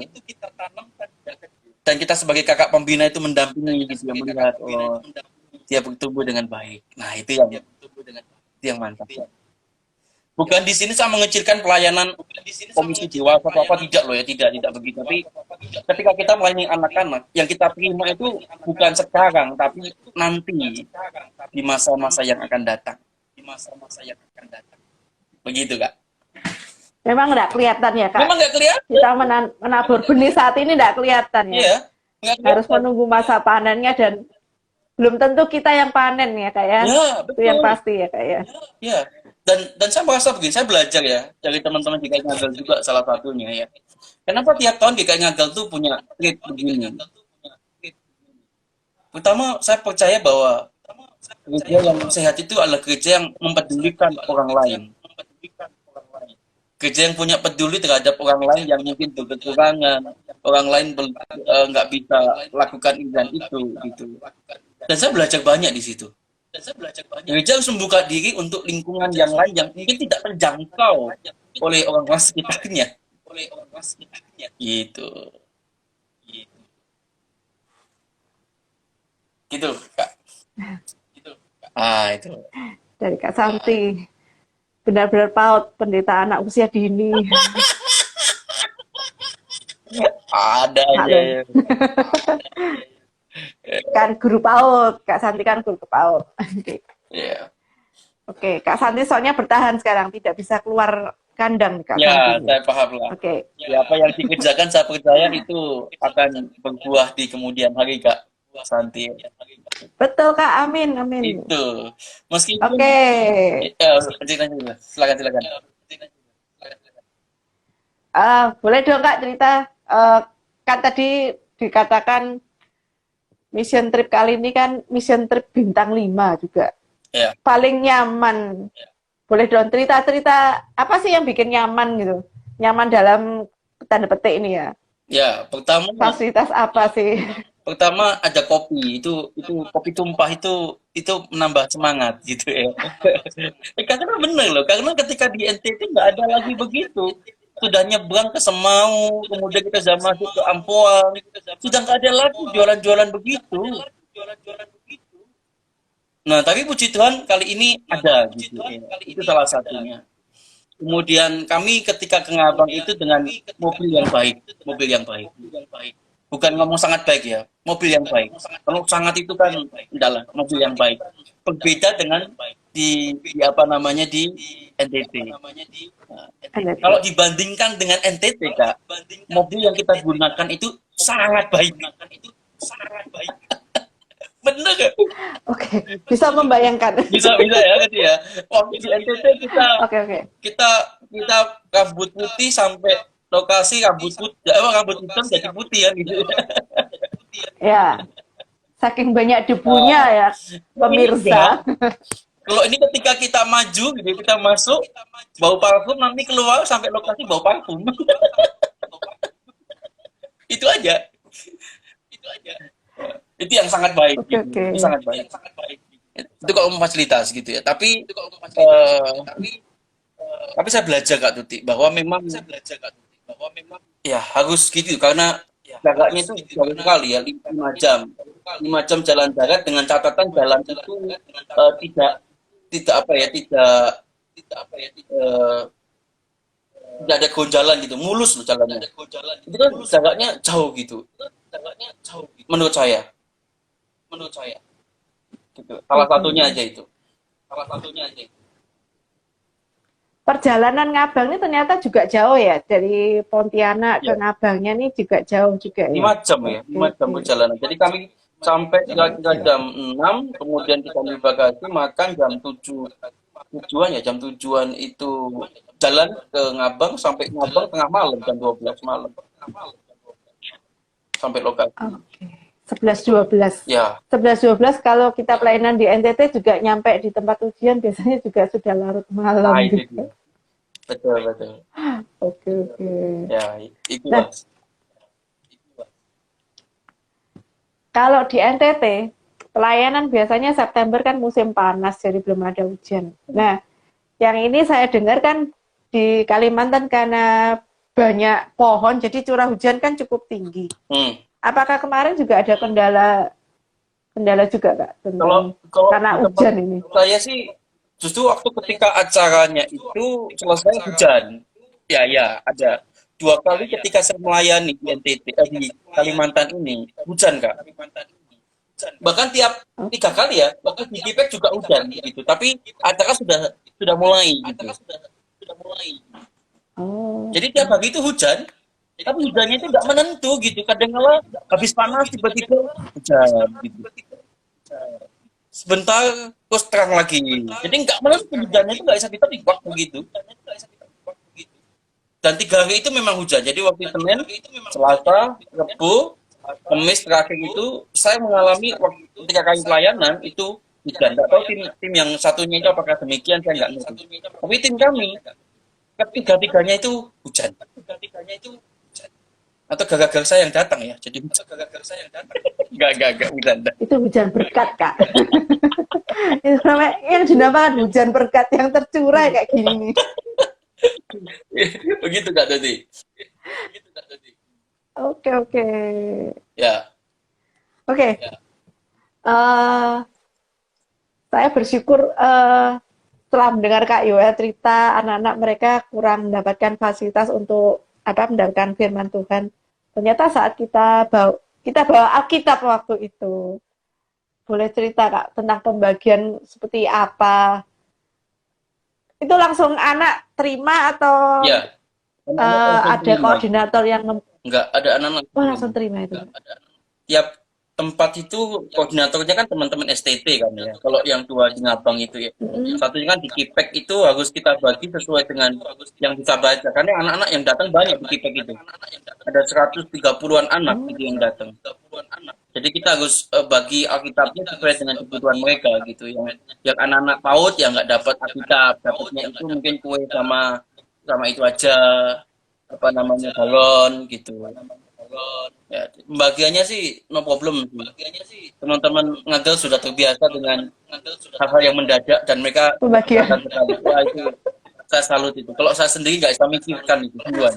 dan kita sebagai kakak pembina itu mendampingi gitu ya, melihat dia bertumbuh dengan baik. Nah itu yang mantap. Bukan di sini saya mengecilkan pelayanan komisi dewasa apa tidak loh ya, tidak begitu. Tapi ketika kita melayani anak-anak, yang kita terima itu bukan sekarang, tapi nanti di masa-masa yang akan datang. Begitu, Kak. Memang nggak kelihatan ya, Kak? Memang nggak kelihatan. Kita menabur benih saat ini nggak kelihatan ya. Iya, nggak Harus kelihatan. menunggu masa panennya dan belum tentu kita yang panen ya, Kak ya. Ya, Itu yang betul. pasti ya, Kak ya. Ya, dan saya merasa begini, saya belajar ya dari teman-teman GKI Ngagal juga salah satunya ya. Kenapa tiap tahun GKI Ngagal tuh punya trait begini? Pertama, saya percaya bahwa gereja yang sehat itu adalah gereja yang mempedulikan orang lain. Gereja yang punya peduli terhadap orang lain yang mungkin berkekurangan, orang lain nggak bisa lakukan ini dan itu gitu. Dan saya belajar banyak di situ. Gereja harus membuka diri untuk lingkungan yang lain yang mungkin tidak terjangkau oleh orang-orang sekitarnya. Gitu. Gitu, Kak. Itu. Dari Kak Santi. Benar-benar paut pendeta anak usia dini. Ada aja. Kan guru PAUD, Kak Santi kan guru PAUD. Oke. Yeah. Oke, Kak Santi soalnya bertahan sekarang, tidak bisa keluar kandang Kak Ya, Santi. saya paham lah. Oke. Ya, apa yang dikerjakan saya percaya itu akan berbuah di kemudian hari, Kak Santi. Betul Kak, amin, amin. Itu. Meskipun Oke. Silakan. Boleh dong Kak cerita, kan tadi dikatakan mission trip kali ini kan mission trip bintang 5 juga. Ya. Paling nyaman. Boleh dong cerita-cerita apa sih yang bikin nyaman gitu? Nyaman dalam tanda petik ini ya. Ya, pertama Fasilitas apa sih? Pertama ada kopi, itu kopi tumpah itu menambah semangat gitu ya. Karena benar loh, karena ketika di NTT nggak ada lagi begitu. Sudah nyebrang ke Semau, kemudian kita sudah masuk ke Ampoang, sudah nggak ada lagi jualan-jualan begitu. Nah, tapi puji Tuhan kali ini ada gitu ya. Itu salah satunya. Kemudian kami ketika ke Ngabang itu dengan mobil yang baik. Bukan ngomong sangat baik ya, mobil yang baik. Kalau sangat itu kan adalah mobil yang baik. Berbeda dengan di apa namanya di NTT. Nah, kalau dibandingkan dengan NTT, Kak, mobil yang kita gunakan itu sangat baik. Bener gak? Oke, bisa membayangkan. Bisa ya gitu ya. Waktu di NTT kita rambut putih sampai lokasi rambut hitam jadi putih ya gitu. Ya, saking banyak debunya ya pemirsa. Kalau ini ketika kita maju gitu, kita masuk bau parfum, nanti keluar sampai lokasi bau parfum. Itu aja. Itu yang sangat baik. Okay. Itu sangat baik. Itu kalau fasilitas gitu ya. Tapi saya belajar Kak Tuti bahwa memang ya harus gitu karena jaraknya itu jauh sekali ya 5 jam. 5 jam jalan darat dengan catatan jalan itu tidak ada gonjalan gitu, mulus loh jalannya. Itu kan jaraknya jauh gitu. Menurut saya. Gitu. Salah satunya aja itu. Perjalanan Ngabang ini ternyata juga jauh ya, dari Pontianak ke Ngabangnya ini juga jauh juga ya. 5 jam ya, 5 jam perjalanan. Jadi kami sampai kira-kira jam 6, kemudian kita ambil bagasi, makan jam 7 tujuan ya, jam 7-an itu jalan ke Ngabang, sampai Ngabang tengah malam, jam 12 malam. Sampai lokasi. Oke. 11-12. Ya. 11-12 kalau kita pelayanan di NTT juga nyampe di tempat ujian biasanya juga sudah larut malam. Nah, gitu. Betul. Oke. Ya, itu. Nah, kalau di NTT pelayanan biasanya September kan musim panas jadi belum ada hujan. Nah, yang ini saya dengar kan di Kalimantan karena banyak pohon jadi curah hujan kan cukup tinggi. Apakah kemarin juga ada kendala juga Kak? Kalau karena hujan ini. Saya sih justru waktu ketika acaranya itu selesai hujan. Ya, ada. 2 kali ketika saya melayani di NTT, di Kalimantan ini, hujan, Kak. Bahkan tiap 3 kali ya, waktu di Kipek juga hujan gitu. Tapi acara sudah mulai gitu. Oh. Jadi tiap hari itu hujan, tapi hujannya itu nggak menentu gitu. Kadang-kala habis panas tiba-tiba hujan gitu. Sebentar terus terang lagi. Jadi nggak menentu, hujannya itu nggak bisa ditebak begitu. Dan 3 hari itu memang hujan. Jadi waktu Senin, Selasa, Rabu, Kamis terakhir itu saya mengalami waktu 3 kali pelayanan itu hujan. Nggak tahu tim yang satunya itu apakah demikian, saya nggak ngerti. Tapi tim kami ketiga-tiganya itu hujan. Atau gagal saya yang datang ya. Jadi Gak hujan. Itu hujan berkat, Kak. Itu namanya yang dinamakan hujan berkat yang tercurah kayak gini nih. Begitu Kak Dodi. Oke, oke. Ya. Oke. Saya bersyukur setelah mendengar Kak Yoel cerita anak-anak mereka kurang mendapatkan fasilitas untuk mendengarkan firman Tuhan. Ternyata saat kita bawa Alkitab waktu itu. Boleh cerita Kak tentang pembagian seperti apa? Itu langsung anak terima atau Ya. ada koordinator yang enggak ada anak-anak. langsung terima itu? Tiap tempat itu koordinatornya kan teman-teman STT kan ya. Kalau yang 2 di Ngabang itu ya. Satunya kan di Kipek itu harus kita bagi sesuai dengan yang bisa baca. Karena anak-anak yang datang banyak di Kipek itu. Ada 130-an anak gitu yang datang. Jadi kita harus bagi Alkitabnya sesuai dengan kebutuhan mereka gitu. Yang anak-anak PAUD yang nggak dapat Alkitab, dapatnya itu mungkin kue sama itu aja, galon gitu. Ya, pembagiannya sih no problem. Teman-teman Ngagel sudah terbiasa dengan hal-hal yang mendadak dan mereka Pembagian. Wah, itu saya salut itu. Kalau saya sendiri nggak bisa mikirkan itu duluan.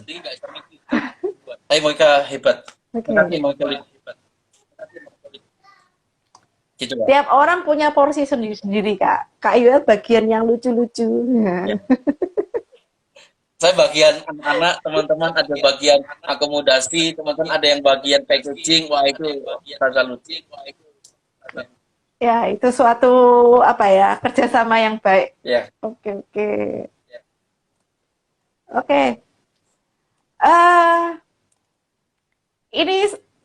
Tapi mereka hebat. Oke. Terima kasih mereka hebat. Gitu, Pak. Tiap orang punya porsi sendiri-sendiri, Kak. Kak Yoel bagian yang lucu-lucu. Ya. Saya bagian anak-anak, teman-teman ada bagian akomodasi, teman-teman ada yang bagian packaging, wah itu saya salut. Ya, itu suatu kerjasama yang baik. Ya. Oke. Oke. Ini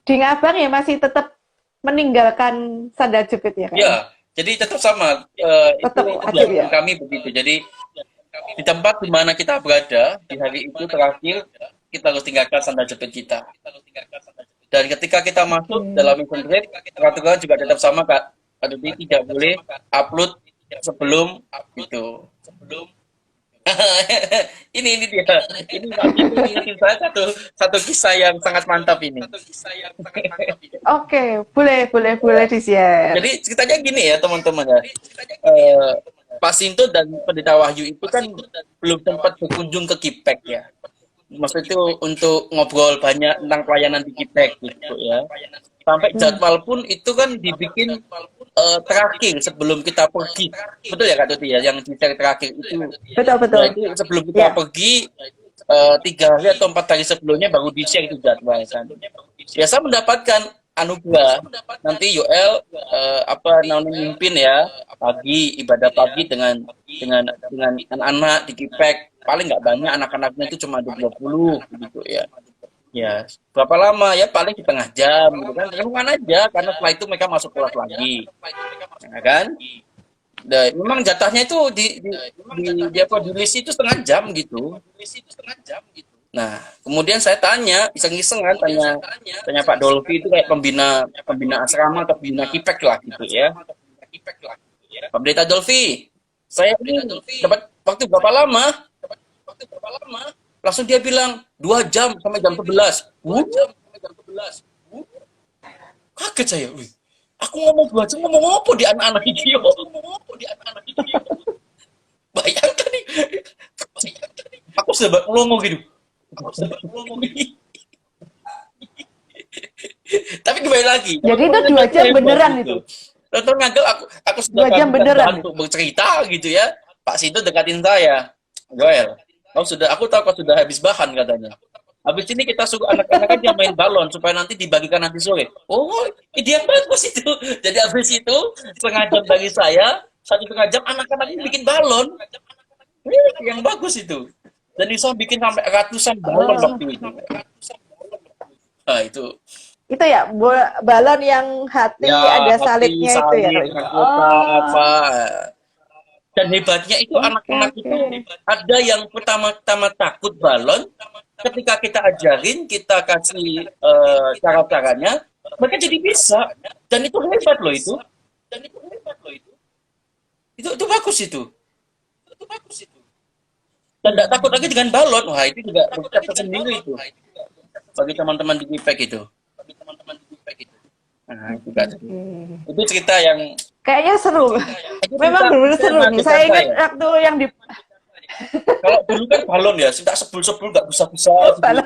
di Ngabang ya masih tetap meninggalkan sandal jepit ya, Kak? Ya, jadi tetap sama. Tetap itu aktif ya? kami begitu. Jadi di tempat di mana kita berada di hari itu terakhir kita harus tinggalkan sandal jepit kita. Dan ketika kita masuk dalam mission trip, peraturan juga tetap sama Kak. Jadi tidak boleh upload sebelum itu. ini dia. Ini saya satu kisah yang sangat mantap ini. Oke, boleh di-share. Jadi ceritanya gini ya teman-teman ya. Pak Sinto dan Pendeta Wahyu itu kan belum sempat berkunjung ke Kipek ya. Maksud itu untuk ngobrol banyak tentang pelayanan di Kipek gitu ya. Sampai jadwal pun itu kan dibikin terakhir sebelum kita pergi. Betul ya Kak Tuti ya, yang di terakhir itu. Betul. Nah, itu sebelum kita pergi 3 hari atau 4 hari sebelumnya baru di-share itu jadwal kan. Ya saya mendapatkan anugerah nanti Yoel mimpin ya ibadah pagi dengan anak-anak di Kipek, paling nggak banyak anak-anaknya itu cuma 20 gitu ya berapa lama ya paling di setengah jam gitu kan renungan aja karena setelah itu mereka masuk kelas lagi ya kan. Dan memang jatahnya itu di list itu setengah jam gitu. Nah, kemudian saya tanya, iseng-iseng kan, tanya Pak Dolfi itu kayak pembina asrama atau pembina Kipek lah gitu ya. Pak Pendeta Dolfi, saya ini dapat waktu berapa lama? Langsung dia bilang 2 jam sampai jam 11. Kaget saya, wih. Aku ngomong 2 jam ngomong apa di anak-anak ini? Bayangkan nih. Aku sudah ngomong gitu. Tapi kembali lagi. Jadi itu 2 jam beneran itu. Tonton Ngagel aku sudah 2 jam beneran untuk bercerita gitu ya. Pak Sinto dekatin saya. Joel, aku tahu kau sudah habis bahan katanya. Habis ini kita suruh anak-anak aja main balon supaya nanti dibagikan nanti sore. Oh, ide yang bagus itu. Jadi habis itu setengah jam dari saya, 1,5 jam anak-anak ini bikin balon. Yang bagus itu. Dan bisa bikin sampai ratusan balon Oh, waktu itu. Nah, itu. itu ya balon yang hati Ya, ada hati, salibnya itu ya, salib, Kak Yu? mahkota, Oh, apa. Dan hebatnya itu oke anak-anak oke. itu ada yang pertama-tama takut balon, ketika kita ajarin, kita kasih cara-caranya, mereka jadi bisa. Dan itu hebat loh itu. Itu bagus itu. Dan tidak takut lagi dengan balon. Wah, itu juga berkat tersendiri itu. Bagi teman-teman di IPEC itu. Nah, itu kan. Oke. Itu cerita yang Kayaknya seru. itu Memang cerita benar seru nih. mengagetkan Saya ingat saya. waktu yang di Kalau dulu kan balon ya, tidak sebul-sebul, nggak bisa-bisa gitu. balon.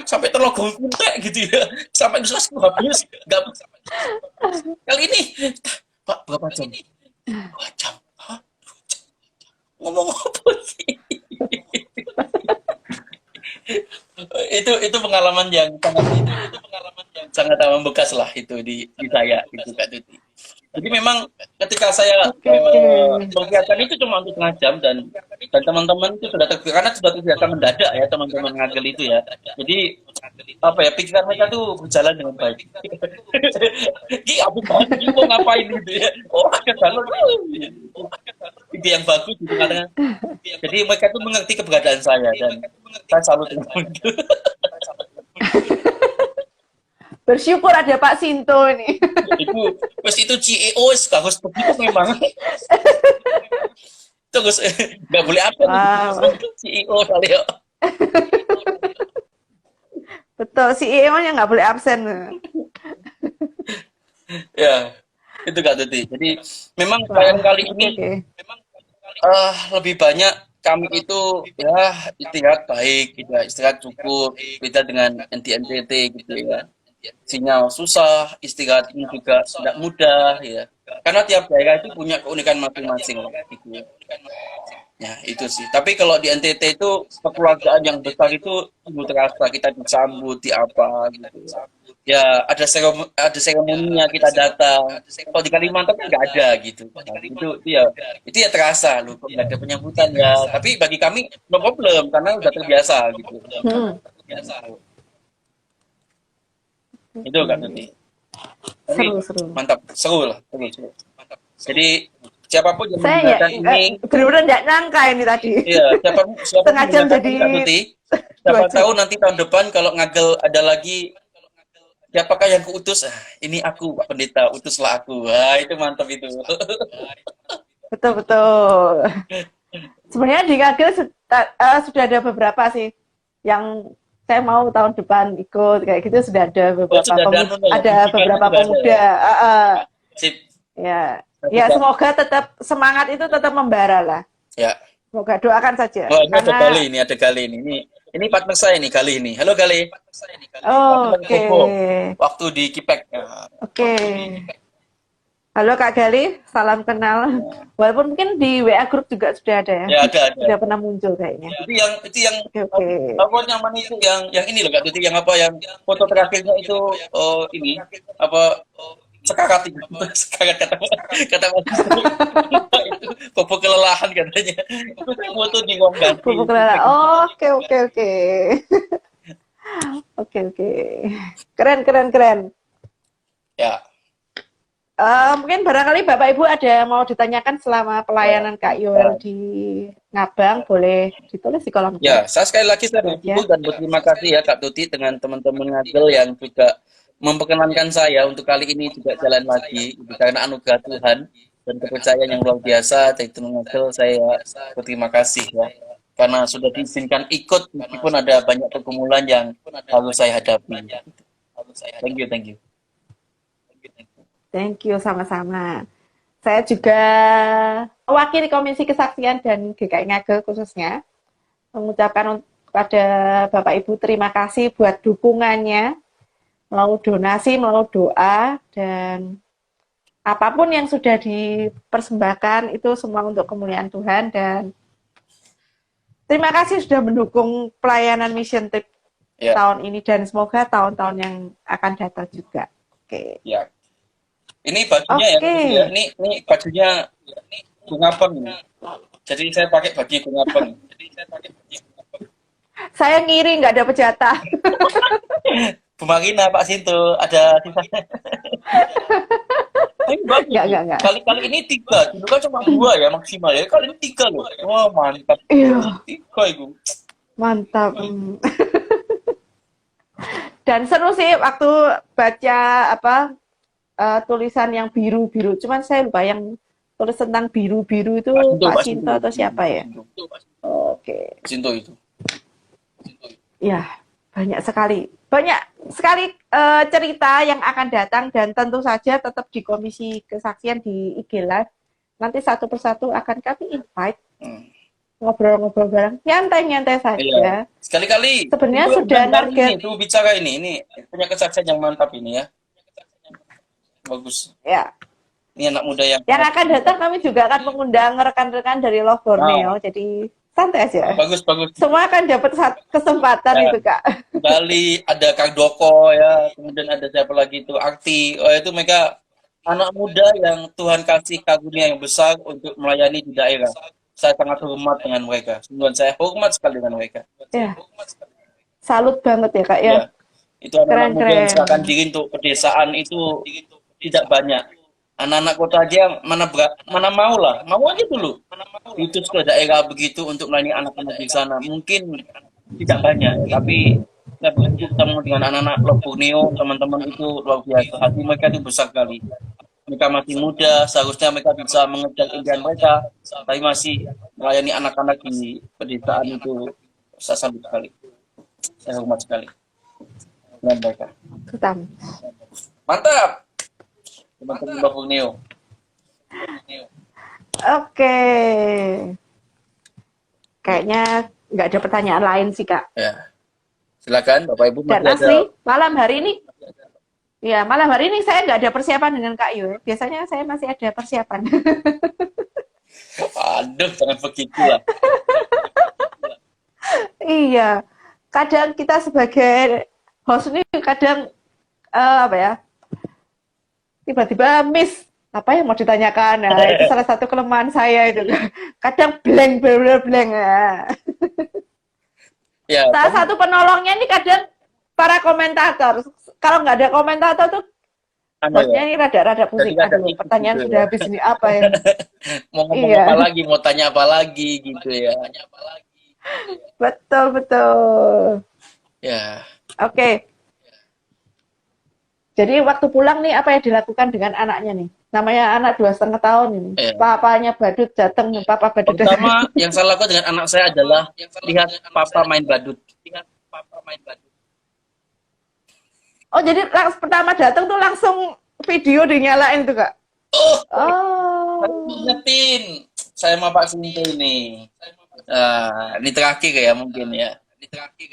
Sampai terlogong kuntek gitu ya. Sampai jelas habis. Nggak. Kali ini, Pak, berapa jam? 2 jam. Hah? 2 jam. Ngomong apa sih? itu pengalaman yang sangat membekas lah itu di saya itu Kak Tuti. Jadi memang ketika saya Oke oke. berkegiatan itu cuma untuk 1/2 jam dan teman-teman itu sudah terbiasa karena sudah terbiasa mendadak ya teman-teman ngagel itu ya. Jadi apa ya pikiran mereka tuh berjalan dengan baik. Ki aku banget Ki, mau ngapain gitu ya. Oh ada balon. Ide yang bagus gitu katanya. Jadi mereka tuh mengerti keberadaan saya dan saya salut dengan itu. Bersyukur ada Pak Sinto ini. itu CEO harus begitu memang. Terus nggak boleh apa Wow. CEO kali ya. Betul, CEO-nya nggak boleh absen. Ya, itu Kak Tuti. Jadi memang Wah, sayang kali oke ini oke. lebih banyak kami itu ya istirahat baik, gitu, ya, istirahat cukup, beda dengan NTT gitu ya. Sinyal susah, istirahat ini juga tidak mudah ya. Karena tiap daerah itu punya keunikan masing-masing gitu ya. Ya, itu sih. Tapi kalau di NTT itu kekeluargaan yang besar itu sungguh terasa kita disambut di apa gitu. Ya, ada seremoninya kita datang. Kalau di Kalimantan kan nggak ada gitu. Nah, itu ya terasa loh kok nggak ada penyambutan ya. Tapi bagi kami no problem karena udah terbiasa gitu. Hmm. Itu Kak Tuti. Tapi Seru seru. mantap, seru lah, seru. Jadi siapapun yang Saya mendengarkan ini, benar-benar nggak nyangka ini tadi. iya, siapapun Setengah jam mendengarkan jadi ini Kak Tuti, 2 siapa jam. tahu nanti tahun depan kalau ngagel ada lagi, siapakah yang kuutus? Ah, ini aku Pak Pendeta, utuslah aku. Wah, itu mantap itu. Betul betul. Sebenarnya di Kagel sudah ada beberapa sih yang saya mau tahun depan ikut kayak gitu sudah ada beberapa sudah ada anu ya, ada bimbingannya beberapa juga ada pemuda. Sip. Ya, Tapi ya Kak, semoga tetap semangat itu tetap membara lah. ya. Semoga doakan saja. Oh, ini ada Gali Karena ini, ada Gali ini. Ini partner saya nih, Gali ini. Halo Gali. Partner oke Bobo. Waktu di Kipek. Ya. oke. Halo Kak Gali, salam kenal. Walaupun mungkin di WA grup juga sudah ada ya. Ya, ada. Sudah pernah muncul kayaknya. Itu yang Oke oke. apa yang mana itu yang ini loh Kak Tuti yang apa yang foto terakhirnya itu ini apa sekarat itu sekarat kata Mas itu Bobo kelelahan katanya itu foto di ruang ganti Pupuk Lala. Oh, oke oke oke. Oke oke. Keren keren keren. ya. Mungkin barangkali Bapak Ibu ada mau ditanyakan selama pelayanan Kak Yoel di Ngabang, boleh ditulis di kolom Ya, chat. saya sekali lagi saya bersyukur dan berterima kasih ya Kak Tuti dengan teman-teman ngagel yang juga memperkenankan saya untuk kali ini juga jalan lagi karena anugerah Tuhan dan kepercayaan yang luar biasa dari teman ngagel saya berterima kasih ya karena sudah diizinkan ikut meskipun ada banyak pergumulan yang harus saya hadapi. Thank you. Thank you sama-sama. Saya juga mewakili Komisi Kesaksian dan GKI Ngagel khususnya mengucapkan kepada Bapak Ibu terima kasih buat dukungannya, melalui donasi, melalui doa, dan apapun yang sudah dipersembahkan itu semua untuk kemuliaan Tuhan. Dan terima kasih sudah mendukung pelayanan Mission Trip Ya, tahun ini dan semoga tahun-tahun yang akan datang juga. Oke. ya. Ini bajunya ya, Oke. ya. Ini bajunya bunga peng. Jadi saya pakai baju bunga peng. Saya ngiri nggak ada jatah. Bu Marina, Pak Sinto, ada sisanya. Ini bagus. Nggak. Kali-kali ini 3. Dulu kan cuma 2 ya maksimal ya. Kali ini 3 loh. Wah, mantap. Iya, 3 itu. mantap. Dan seru sih waktu baca tulisan yang biru-biru. Cuman saya lupa yang tulis tentang biru-biru itu Pak Sinto atau siapa ya? Oke. Sinto itu. Ya, banyak sekali. Banyak sekali cerita yang akan datang dan tentu saja tetap di Komisi Kesaksian di IG Live. Nanti satu persatu akan kami invite. Ngobrol-ngobrol bareng. Nyantai-nyantai saja. Iya. Sekali-kali. Sebenarnya sudah target. Itu bicara ini punya kesaksian yang mantap ini ya. Bagus. Ya. Ini anak muda yang akan datang kami juga akan mengundang rekan-rekan dari Love Borneo. Jadi santai aja. Bagus. Semua akan dapat kesempatan Ya. itu, Kak. Bali ada Kang Doko ya, kemudian ada siapa lagi itu Akti. Oh, itu mereka anak muda yang Tuhan kasih karunia yang besar untuk melayani di daerah. Saya sangat hormat dengan mereka. Sungguh saya hormat sekali dengan mereka. Ya. Salut banget ya, Kak ya. Ya. Itu anak muda yang Keren. serahkan diri untuk pedesaan itu tidak banyak. Anak-anak kota aja mana mau lah, mau aja dulu. Itu ke daerah begitu untuk melayani anak-anak di sana. Mungkin tidak banyak, tapi saya begitu ketemu dengan anak-anak Love Borneo, teman-teman itu luar biasa. Hati mereka itu besar sekali. Mereka masih muda, seharusnya mereka bisa mengejar impian mereka, tapi masih melayani anak-anak di pedesaan itu. Saya salut sekali. Saya hormat sekali dengan mereka. Tutam. Mantap, teman-teman Love Borneo. Oke. Kayaknya nggak ada pertanyaan lain sih, Kak. Ya, silakan Bapak Ibu. Dan asli, malam hari ini saya nggak ada persiapan dengan Kak Yu. Biasanya saya masih ada persiapan. Aduh, jangan begitu lah. Iya. Kadang kita sebagai host ini kadang tiba-tiba miss apa yang mau ditanyakan. Nah, itu salah satu kelemahan saya itu. Kadang blank, bener-bener blank. Ya, Salah satu penolongnya ini kadang para komentator. Kalau nggak ada komentator tuh hostnya ini rada-rada pusing. Aduh, pertanyaan sudah habis ini apa ya? Mau ngomong apa lagi, mau tanya apa lagi gitu ya. Betul. Ya. Oke. Jadi waktu pulang nih apa yang dilakukan dengan anaknya nih? Namanya anak 2,5 tahun ini. Ya. Papanya badut datang, papa badut datang. Pertama yang saya lakukan dengan anak saya adalah lihat papa main badut. Oh, jadi pertama datang tuh langsung video dinyalain tuh, Kak? Oh. Ingetin. Saya sama Pak Sinto ini. Ini terakhir ya mungkin ya.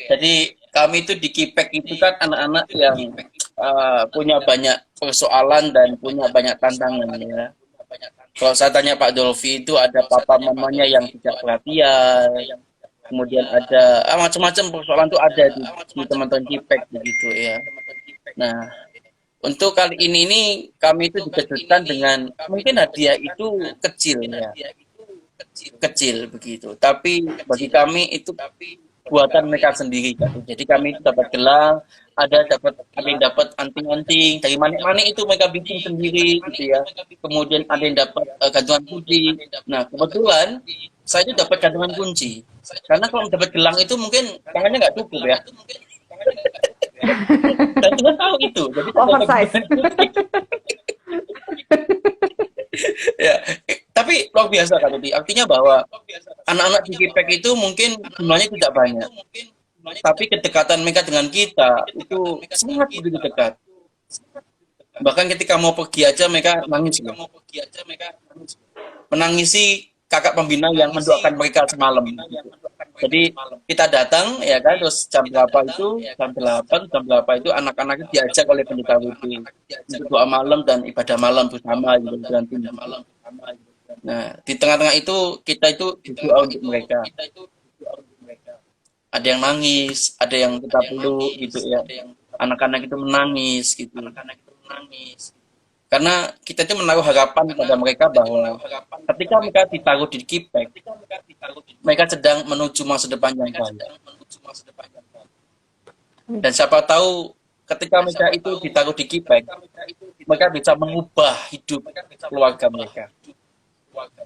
Jadi kami itu di Kipek itu kan anak-anak yang punya banyak persoalan dan punya banyak tantangan ya. Kalau saya tanya Pak Dolfi itu ada papa mamanya yang tidak perhatian, kemudian ada macam-macam persoalan itu ada di teman-teman Kipek begitu ya. Nah, untuk kali ini kami itu dikejutkan dengan mungkin hadiah itu kecil ya, kecil begitu. Tapi bagi kami itu buatan mereka sendiri kan. Jadi kami itu dapat gelang, kami dapat anting-anting dari manik-manik itu mereka bikin sendiri gitu ya. Kemudian ada yang dapat gantungan kunci. Nah kebetulan saya itu dapat gantungan kunci. Karena kalau dapat gelang itu mungkin tangannya nggak cukup ya. Dan Tuhan tahu itu. Jadi oversize. Ya, tapi luar biasa Kak Tuti. Artinya bahwa anak-anak di Kipek itu mungkin jumlahnya tidak banyak. Tapi kedekatan mereka dengan kita itu sangat begitu dekat. Bahkan ketika mau pergi aja mereka nangis. Menangisi kakak pembina yang mendoakan mereka semalam. Jadi kita datang ya kan, terus jam 8 itu anak-anak itu diajak oleh pendeta WP untuk doa malam dan ibadah malam bersama gitu dengan tim. Nah di tengah-tengah itu kita itu berdoa untuk mereka. ada yang nangis, ada yang kita peluk gitu ya. Anak-anak itu menangis gitu. Karena kita itu menaruh harapan pada mereka bahwa ketika mereka ditaruh di Kipek, mereka sedang menuju masa depan yang baik. Dan siapa tahu ketika mereka itu ditaruh di Kipek, mereka bisa mengubah hidup keluarga mereka.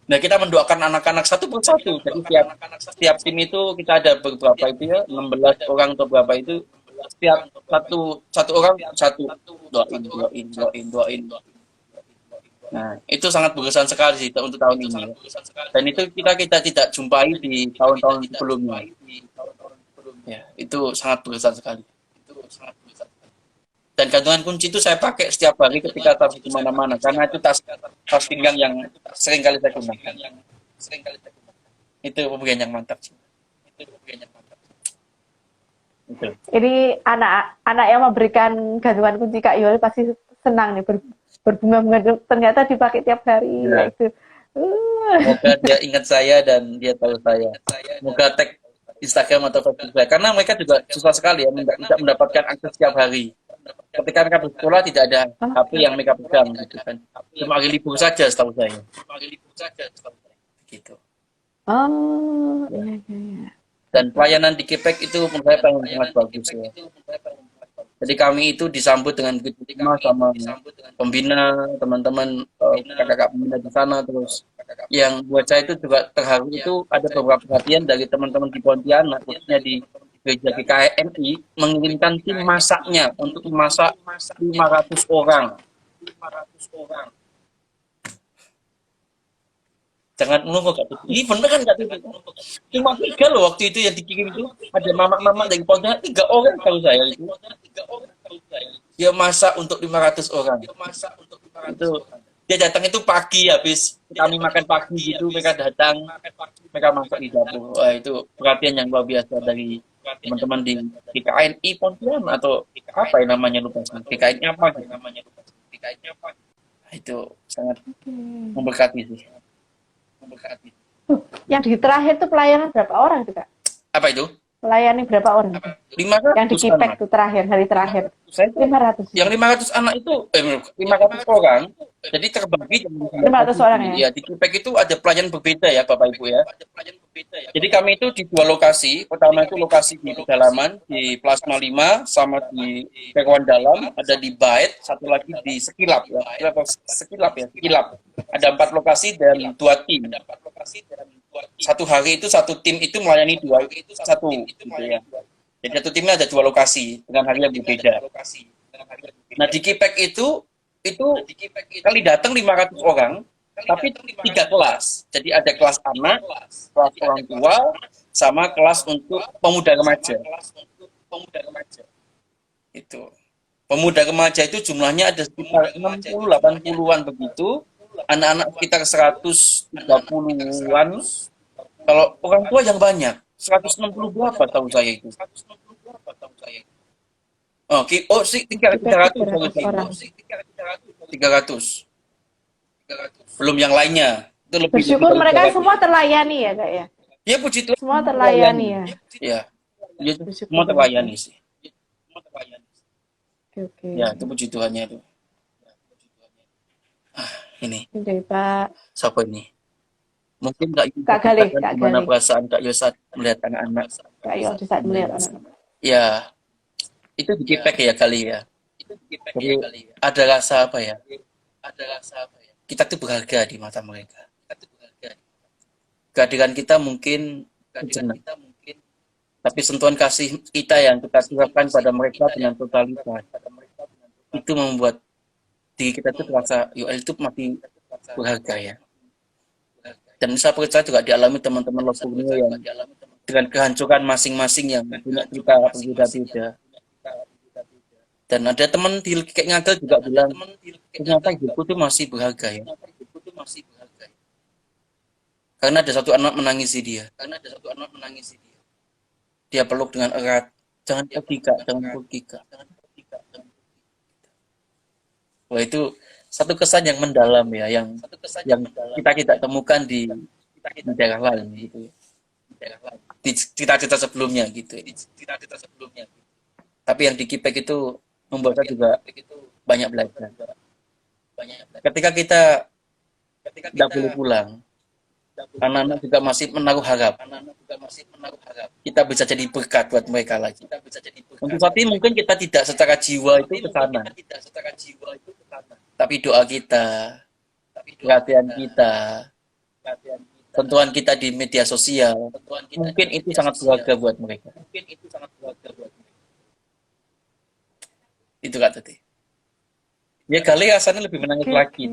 Nah, kita mendoakan anak-anak satu persatu. Jadi setiap tim itu kita ada beberapa itu ya, 16 orang atau berapa itu. Setiap satu orang satu doain. Nah, itu sangat berkesan sekali sih untuk tahun ini. Dan itu kita tidak jumpai di tahun-tahun sebelumnya. Ya, itu sangat berkesan sekali. Dan gantungan kunci itu saya pakai setiap hari ketika taruh di mana-mana karena itu tas pinggang yang sering kali saya gunakan. Itu pemberian yang mantap sih. Itu. Ini anak yang memberikan gantungan kunci Kak Yul pasti senang nih berbunga-bunga ternyata dipakai tiap hari Ya. gitu. Semoga dia ingat saya dan dia tahu saya. Semoga tag Instagram atau Facebook saya. Karena mereka juga susah sekali ya tidak mendapatkan akses setiap hari. Ketika mereka bersekolah tidak ada HP yang mereka pegang gitu kan. Cuma hari libur saja setahu saya. Gitu. Oh, iya. Dan pelayanan di Kipek itu menurut saya sangat bagus ya. Jadi kami itu disambut dengan begitu sama pembina, teman-teman kakak-kakak pembina di sana, terus yang buat saya itu juga terharu itu ada beberapa perhatian dari teman-teman di Pontianak, khususnya di gereja GKMI mengirimkan tim masaknya untuk memasak 500 orang. Jangan menunggu Kak Tuti. Ini bener kan Kak Tuti? Cuma 3 loh waktu itu yang dikirim itu. Ada mama-mama dari Pontianak, 3 orang tahu saya itu. Dia masak untuk 500 orang. Itu dia datang itu pagi habis kami makan pagi gitu mereka datang mereka masak di dapur. Wah, itu perhatian yang luar biasa dari teman-teman di KKNI Pontianak atau apa yang namanya lupa KKNI apa gitu. Nah, itu sangat memberkati sih. Yang di terakhir tuh pelayanan berapa orang tuh Kak? Apa itu? Melayani berapa orang? 500 Yang di Kipek tuh terakhir, hari terakhir. Saya 500. yang 500 anak itu 500 orang. Jadi terbagi 500 orang ya? Ya, di Kipek itu ada pelayanan berbeda ya Bapak Ibu ya. Jadi kami itu di 2 lokasi. Pertama itu lokasi di pedalaman di Plasma 5 sama di Perawan Dalam, ada di Bait, satu lagi di Sekilap ya. Sekilap. Ada 4 lokasi dan 2 tim. Satu hari itu satu tim itu melayani satu gitu ya. Jadi satu timnya ada 2 lokasi dengan hari yang berbeda. Nah di Kipek itu kali datang 500 orang, tapi 3 kelas. Jadi ada kelas anak, kelas orang tua, sama kelas untuk pemuda remaja. Itu. Pemuda remaja itu jumlahnya ada sekitar 60-80-an begitu. Anak-anak sekitar 130-an. Kalau orang tua yang banyak, 160 berapa tahu saya itu. Oh, sih 300. 300. Belum yang lainnya. Itu lebih Bersyukur mereka semua terlayani ya Kak ya? Ya puji Tuhan. Semua terlayani ya? Ya. Ya semua terlayani sih. Oke. Ya, itu puji Tuhannya itu. Ini. Oke Pak. Siapa ini? Mungkin Kak Galih. gimana perasaan Kak Yosat melihat anak-anak. Kak Yul di saat melihat anak-anak. Ya, itu di Kipek ya kali ya. Jadi ada rasa apa ya? Kita tuh berharga di mata mereka. Kehadiran kita mungkin jenak. Tapi sentuhan kasih kita yang kita curahkan pada mereka dengan totalitas itu membuat diri kita tuh terasa Yoel itu masih berharga ya. Dan saya percaya juga dialami teman-teman Lopunio yang dengan kehancuran masing-masing yang punya cerita berbeda-beda. Dan ada teman di kayak Ngagel juga bilang ternyata hidupku tuh masih berharga ya. Karena ada satu anak menangisi dia. Dia peluk dengan erat. Jangan pergi Kak, jangan pergi Kak. Wah, itu satu kesan yang mendalam ya, yang kita tidak temukan di daerah lain gitu. di cita-cita sebelumnya gitu. Tapi yang di Kipek itu membuat saya juga banyak belajar. Ketika kita tidak boleh pulang, anak-anak juga masih menaruh harap. Kita bisa jadi berkat buat mereka lagi. Untuk saat ini mungkin kita tidak secara jiwa itu ke sana. Tapi doa kita, perhatian kita, sentuhan kita di media sosial, mungkin itu sangat berharga buat mereka. Itu Kak Tuti. Ya kali asalnya lebih menangis lagi.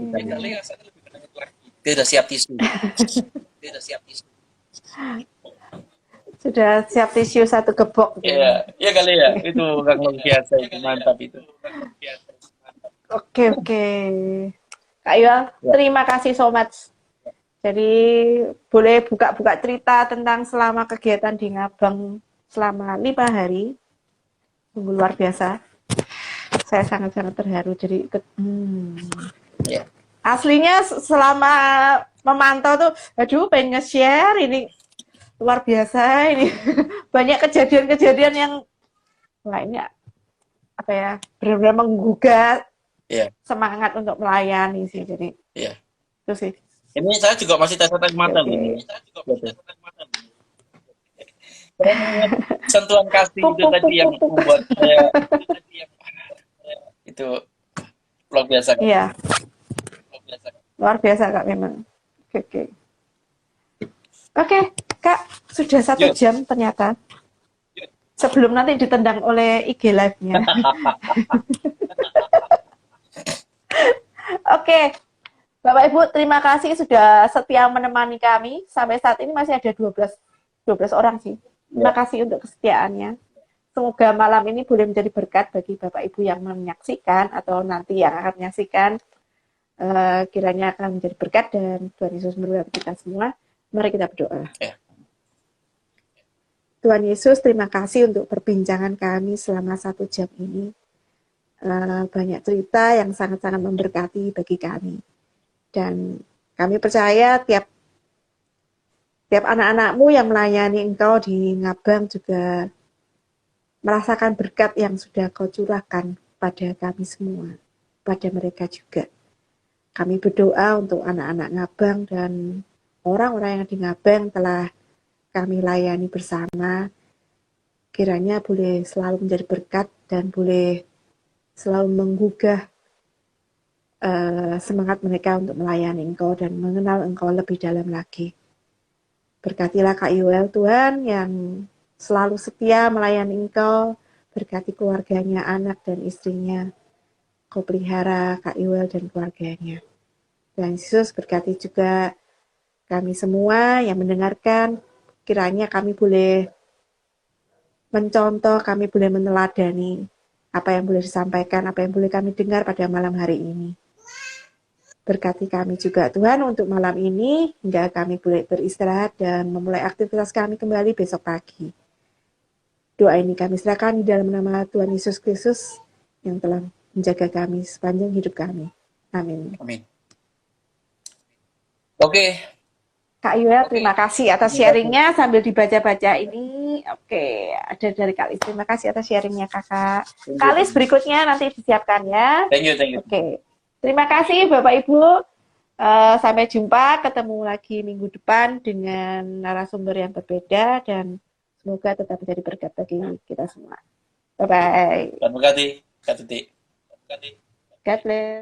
Dia udah siap tisu. Sudah siap tisu satu gepok. Iya, ya kali ya. Itu orang luar biasa itu, mantap itu. Oke. Kak Yuel, terima kasih so much. Jadi boleh buka-buka cerita tentang selama kegiatan di Ngabang selama 5 hari. Sungguh luar biasa. Saya sangat-sangat terharu. Jadi aslinya selama memantau tuh, aduh pengen nge-share ini luar biasa ini. Banyak kejadian-kejadian yang wah ini apa ya, benar-benar menggugah semangat untuk melayani sih. Jadi itu sih. Ini saya juga masih tetes mata ini. Sentuhan kasih itu tadi yang membuat saya itu luar biasa. Iya. Luar biasa Kak memang. Oke, Kak, sudah 1 jam ternyata. Sebelum nanti ditendang oleh IG Live-nya. Oke. Bapak Ibu, terima kasih sudah setia menemani kami. Sampai saat ini masih ada 12 orang sih. Terima kasih untuk kesetiaannya. Semoga malam ini boleh menjadi berkat bagi Bapak Ibu yang menyaksikan atau nanti yang akan menyaksikan. Kiranya akan menjadi berkat dan Tuhan Yesus memberkati kita semua. Mari kita berdoa. Tuhan Yesus, terima kasih untuk perbincangan kami selama 1 jam ini. Banyak cerita yang sangat-sangat memberkati bagi kami. Dan kami percaya tiap anak-anak-Mu yang melayani Engkau di Ngabang juga merasakan berkat yang sudah Kau curahkan pada kami semua, pada mereka juga. Kami berdoa untuk anak-anak Ngabang dan orang-orang yang di Ngabang telah kami layani bersama. Kiranya boleh selalu menjadi berkat dan boleh selalu menggugah semangat mereka untuk melayani Engkau dan mengenal Engkau lebih dalam lagi. Berkatilah Kak Yuel Tuhan yang selalu setia melayani Engkau, berkati keluarganya, anak dan istrinya. Kau pelihara Kak Yuel dan keluarganya. Dan Yesus berkati juga kami semua yang mendengarkan, kiranya kami boleh mencontoh, kami boleh meneladani apa yang boleh disampaikan, apa yang boleh kami dengar pada malam hari ini. Berkati kami juga Tuhan untuk malam ini, hingga kami boleh beristirahat dan memulai aktivitas kami kembali besok pagi. Doa ini kami serahkan di dalam nama Tuhan Yesus Kristus yang telah menjaga kami sepanjang hidup kami. Amin. Oke. Kak Yuel, terima kasih atas sharingnya sambil dibaca-baca ini. Oke, ada dari Kak Lis. Terima kasih atas sharingnya Kakak. Kak Lis berikutnya nanti disiapkan ya. Thank you. Oke. Terima kasih Bapak Ibu. Sampai jumpa, ketemu lagi minggu depan dengan narasumber yang berbeda dan semoga tetap menjadi berkat bagi kita semua. Bye-bye. Terima kasih, Kak Tuti. God bless.